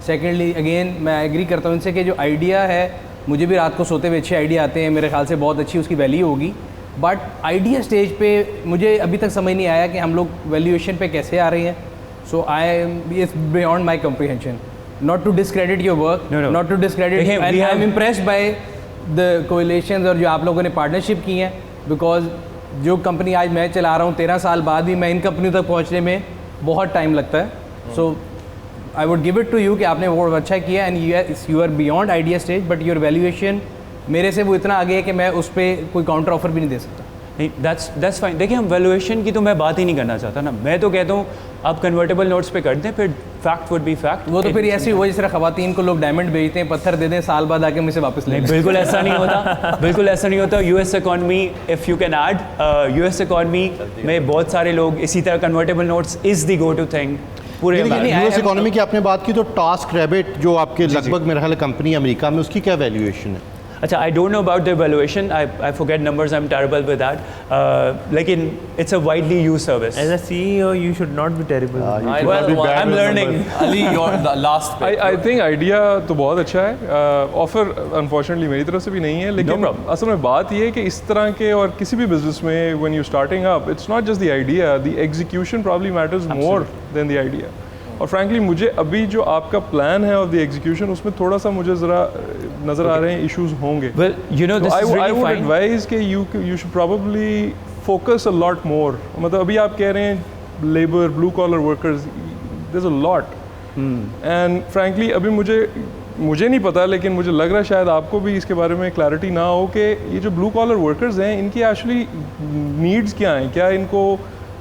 सेकेंडली, अगेन मैं एग्री करता हूँ इनसे कि जो आइडिया है, मुझे भी रात को सोते हुए अच्छे आइडिया आते हैं, मेरे ख्याल से बहुत अच्छी उसकी वैल्यू होगी, बट आइडिया स्टेज पे मुझे अभी तक समझ नहीं आया कि हम लोग वैल्यूएशन पे कैसे आ रहे हैं. So I it's beyond my comprehension. Not to discredit your work, No, no. Not to discredit, देखिए, I we am have- impressed by the collisions और जो आप लोगों ने पार्टनरशिप की हैं, बिकॉज जो कंपनी आज मैं चला रहा हूँ 13 साल बाद भी मैं इन कंपनियों तक पहुँचने में बहुत टाइम लगता है. So I would give it to you कि आपने वो अच्छा किया and you are beyond idea stage, but your valuation मेरे से वो इतना आगे है कि मैं उस पर कोई काउंटर ऑफर भी नहीं दे सकता. नहीं, दैट्स फाइन. देखिए, हम वैल्यूएशन की तो मैं बात ही नहीं करना चाहता ना. मैं तो कहता हूँ आप कन्वर्टेबल नोट्स पे कर दें, फिर फैक्ट वुड बी फैक्ट। वो तो फिर ऐसी हुआ जिस तरह खवातीन को लोग डायमंड बेचते हैं, पत्थर दे दें, साल बाद आके मुझसे वापस ले लें। बिल्कुल ऐसा नहीं होता, बिल्कुल ऐसा नहीं होता। US economy, if you can add, US economy में बहुत सारे लोग इसी तरह convertible notes is the go to thing पूरे। यूएस इकोनॉमी की आपने बात की तो टास्क रैबिट जो आपके लगभग मेरा ख्याल कंपनी अमेरिका में, उसकी क्या वैल्यूएशन है? अच्छा, I don't know about the valuation, I forget numbers, I am terrible with that, लेकिन it's a widely used service. As a CEO, you should not be terrible. Well, I'm learning. Ali, your last bit. I think idea तो बहुत अच्छा है, offer unfortunately मेरी तरफ से भी नहीं है, लेकिन असल में बात ये है कि इस तरह के और किसी भी बिजनेस में when you starting up, it's not just the idea, the execution probably matters more than the idea. और फ्रैंकली मुझे अभी जो आपका प्लान है ऑफ द एग्जीक्यूशन, उसमें थोड़ा सा मुझे ज़रा नज़र आ रहे हैं इश्यूज होंगे। Well, you know, this is I really would fine. advise कि you should probably focus a lot more। मतलब अभी आप कह रहे हैं labour, blue collar workers, there's a lot। And frankly अभी मुझे नहीं पता, लेकिन मुझे लग रहा है शायद आपको भी इसके बारे में क्लैरिटी ना हो कि ये जो ब्लू कॉलर वर्कर्स हैं, इनकी एक्चुअली नीड्स क्या हैं, क्या इनको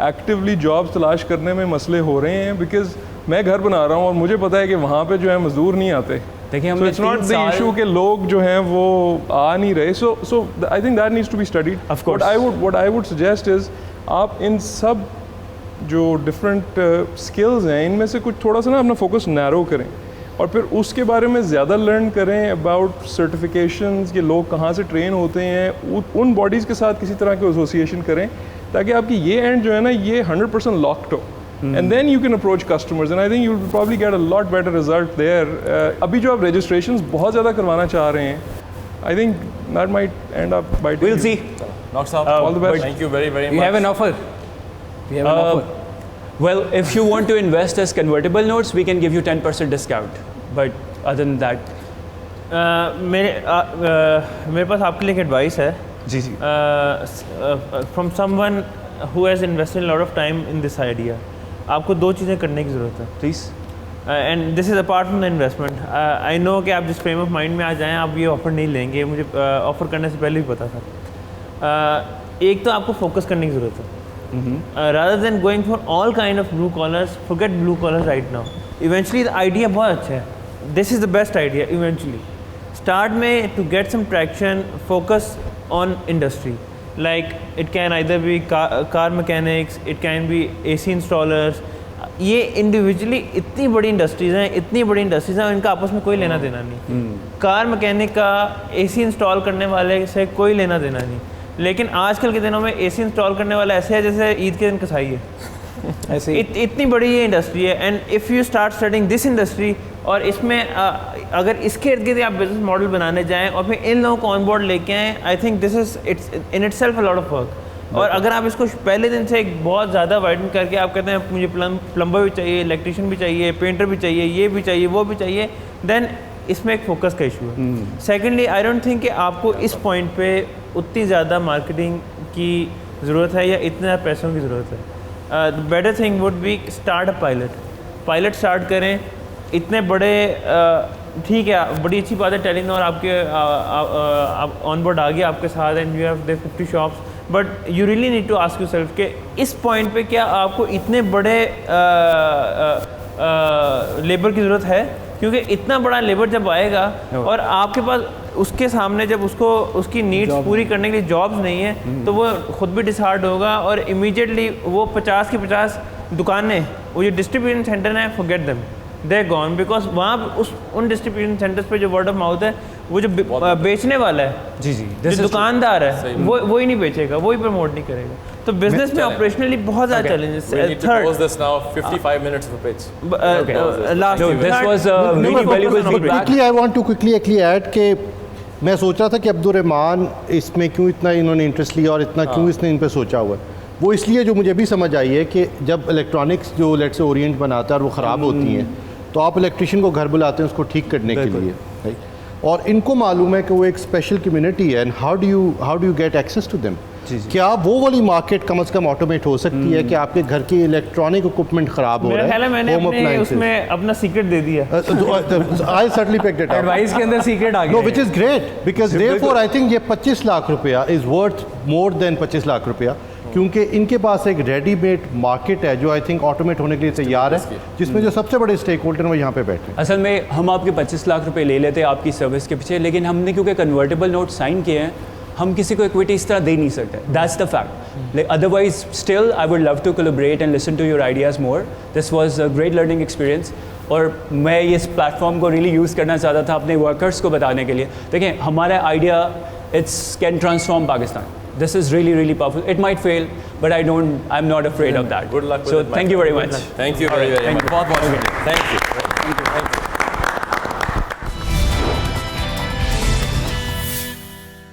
एक्टिवली जॉब्स तलाश करने में मसले हो रहे हैं? बिकॉज मैं घर बना रहा हूँ और मुझे पता है कि वहाँ पे जो है मजदूर नहीं आते। देखिए, हमने इट्स नॉट 3 द साल इशू के लोग जो हैं वो आ नहीं रहे। So I think that needs to be studied. Of course. What I would suggest is आप इन सब जो डिफरेंट स्किल्स हैं, इनमें से कुछ थोड़ा सा ना अपना फोकस नैरो करें और फिर उसके बारे में ज़्यादा लर्न करें अबाउट सर्टिफिकेशंस के लोग कहाँ से ट्रेन होते हैं, उन बॉडीज़ के साथ किसी तरह के एसोसिएशन करें ताकि आपकी ये एंड जो है ना ये 100% लॉक्ड हो। And then you can approach customers and I think you'll probably get a lot better result there। अभी जो आप registrations बहुत ज़्यादा करवाना चाह रहे हैं, I think that might end up biting We'll you। see. Dr. Saab, all the best। Thank you very, very We much. have an offer. We have an offer. Well, if you want to invest as convertible notes, we can give you 10% discount. But other than that, मेरे पास आपके लिए एक advice है जी जी, from someone who has invested lot of time in this idea. आपको 2 चीज़ें करने की ज़रूरत है please. And this is apart from the investment. I know कि आप जिस फ्रेम ऑफ माइंड में आ जाएँ आप ये ऑफ़र नहीं लेंगे, मुझे ऑफ़र करने से पहले भी पता था। एक तो आपको फोकस करने की ज़रूरत है, rather than going for all kind of blue collars, forget blue collars right now. Eventually the idea बहुत अच्छा है, this is the best idea. Eventually start में to get some traction, focus on industry, like it can either be car mechanics, it can be AC installers। ये individually इतनी बड़ी industries हैं, इनका आपस में कोई लेना देना नहीं। कार मैकेनिक का AC इंस्टॉल करने वाले से कोई लेना देना नहीं, लेकिन आजकल के दिनों में AC इंस्टॉल करने वाला ऐसे है जैसे ईद के दिन कसाई है। ऐसे इतनी बड़ी ये इंडस्ट्री है। And if you start studying this industry और इसमें अगर इसके इर्द गिर्द आप बिजनेस मॉडल बनाने जाएं और फिर इन लोगों को ऑन बोर्ड लेके आएँ, I think this is it's in itself a lot of work. और अगर आप इसको पहले दिन से एक बहुत ज़्यादा वाइडन करके आप कहते हैं मुझे प्लम्बर भी चाहिए, इलेक्ट्रिशियन भी चाहिए, पेंटर भी चाहिए, ये भी चाहिए, वो भी चाहिए, देन इसमें एक फोकस का इशू है। सेकेंडली, आई डोंट थिंक कि आपको इस पॉइंट पे उतनी ज़्यादा मार्केटिंग की ज़रूरत है या इतने पैसों की ज़रूरत है। The better thing would be start a pilot start करें। इतने बड़े ठीक है, बड़ी अच्छी बात है, टेलीनॉर आपके ऑन बोर्ड आ गया आपके साथ and you have there 50 shops, but you really need to ask yourself कि इस पॉइंट पे क्या आपको इतने बड़े लेबर की ज़रूरत है? क्योंकि इतना बड़ा लेबर जब आएगा और आपके पास उसके सामने जब उसकी नीड्स पूरी करने के लिए जॉब्स नहीं है, तो वो खुद भी डिसहार्ड होगा और इमीडिएटली वो 50 की 50 दुकानें, वो जो डिस्ट्रीब्यूशन सेंटर हैं, forget them, they gone. Because वहाँ उन डिस्ट्रीब्यूशन सेंटर्स पे जो वर्ड ऑफ माउथ है, वो जो बेचने वाला है, जी जी, जो दुकानदार है, वो ही नहीं बेचेगा, वो ही प्रमोट नहीं करेगा। तो बिजनेस में ऑपरेशनली बहुत ज़्यादा चैलेंजेस है। Close this now, 55 minutes of a pitch. Last this was really valuable feedback। quickly I want to quickly add कि मैं सोच रहा था कि अब्दुर्रहमान इसमें क्यों इतना इन्होंने इंटरेस्ट लिया और इतना क्यों इसने इन पे सोचा हुआ है। वो इसलिए जो मुझे भी समझ आई है कि जब इलेक्ट्रॉनिक्स जो लेट से ओरिएंट बनाता है और वो ख़राब होती हैं, तो आप इलेक्ट्रिशियन को घर बुलाते हैं उसको ठीक करने के लिए, राइट। और इनको मालूम है कि वो एक स्पेशल कम्युनिटी है and how do you get access to them. क्या वो वाली मार्केट कम से कम ऑटोमेट हो सकती है कि आपके घर की इलेक्ट्रॉनिक इक्विपमेंट खराब हो रहा है? मैंने अपने उसमें अपना सीक्रेट दे दिया। I certainly picked it up। Advice के अंदर सीक्रेट आ गया। No, which is great because therefore I think ये 25 लाख रुपया is worth more than 25 lakh रुपया क्योंकि इनके पास एक रेडीमेड मार्केट है जो आई थिंक ऑटोमेट होने के लिए तैयार है, जिसमें जो सबसे बड़े स्टेक होल्डर हैं वो यहाँ पे बैठे हैं। असल में हम आपके 25 लाख रुपए ले लेते हैं आपकी सर्विस के पीछे, लेकिन हमने क्योंकि कन्वर्टेबल नोट साइन किए हैं, हम किसी को इक्विटी इस तरह दे नहीं सकते। That's the fact. Otherwise still I would love to collaborate and listen to your ideas more. This was a great learning experience, और मैं इस प्लेटफॉर्म को रियली यूज़ करना चाहता था अपने वर्कर्स को बताने के लिए। देखें, हमारा idea it's can transform Pakistan. This is really really powerful. It might fail, but I am not afraid of that. Good luck with so it, my thank you very much. Thank you very, very much. बहुत बहुत शुक्रिया। Thank you.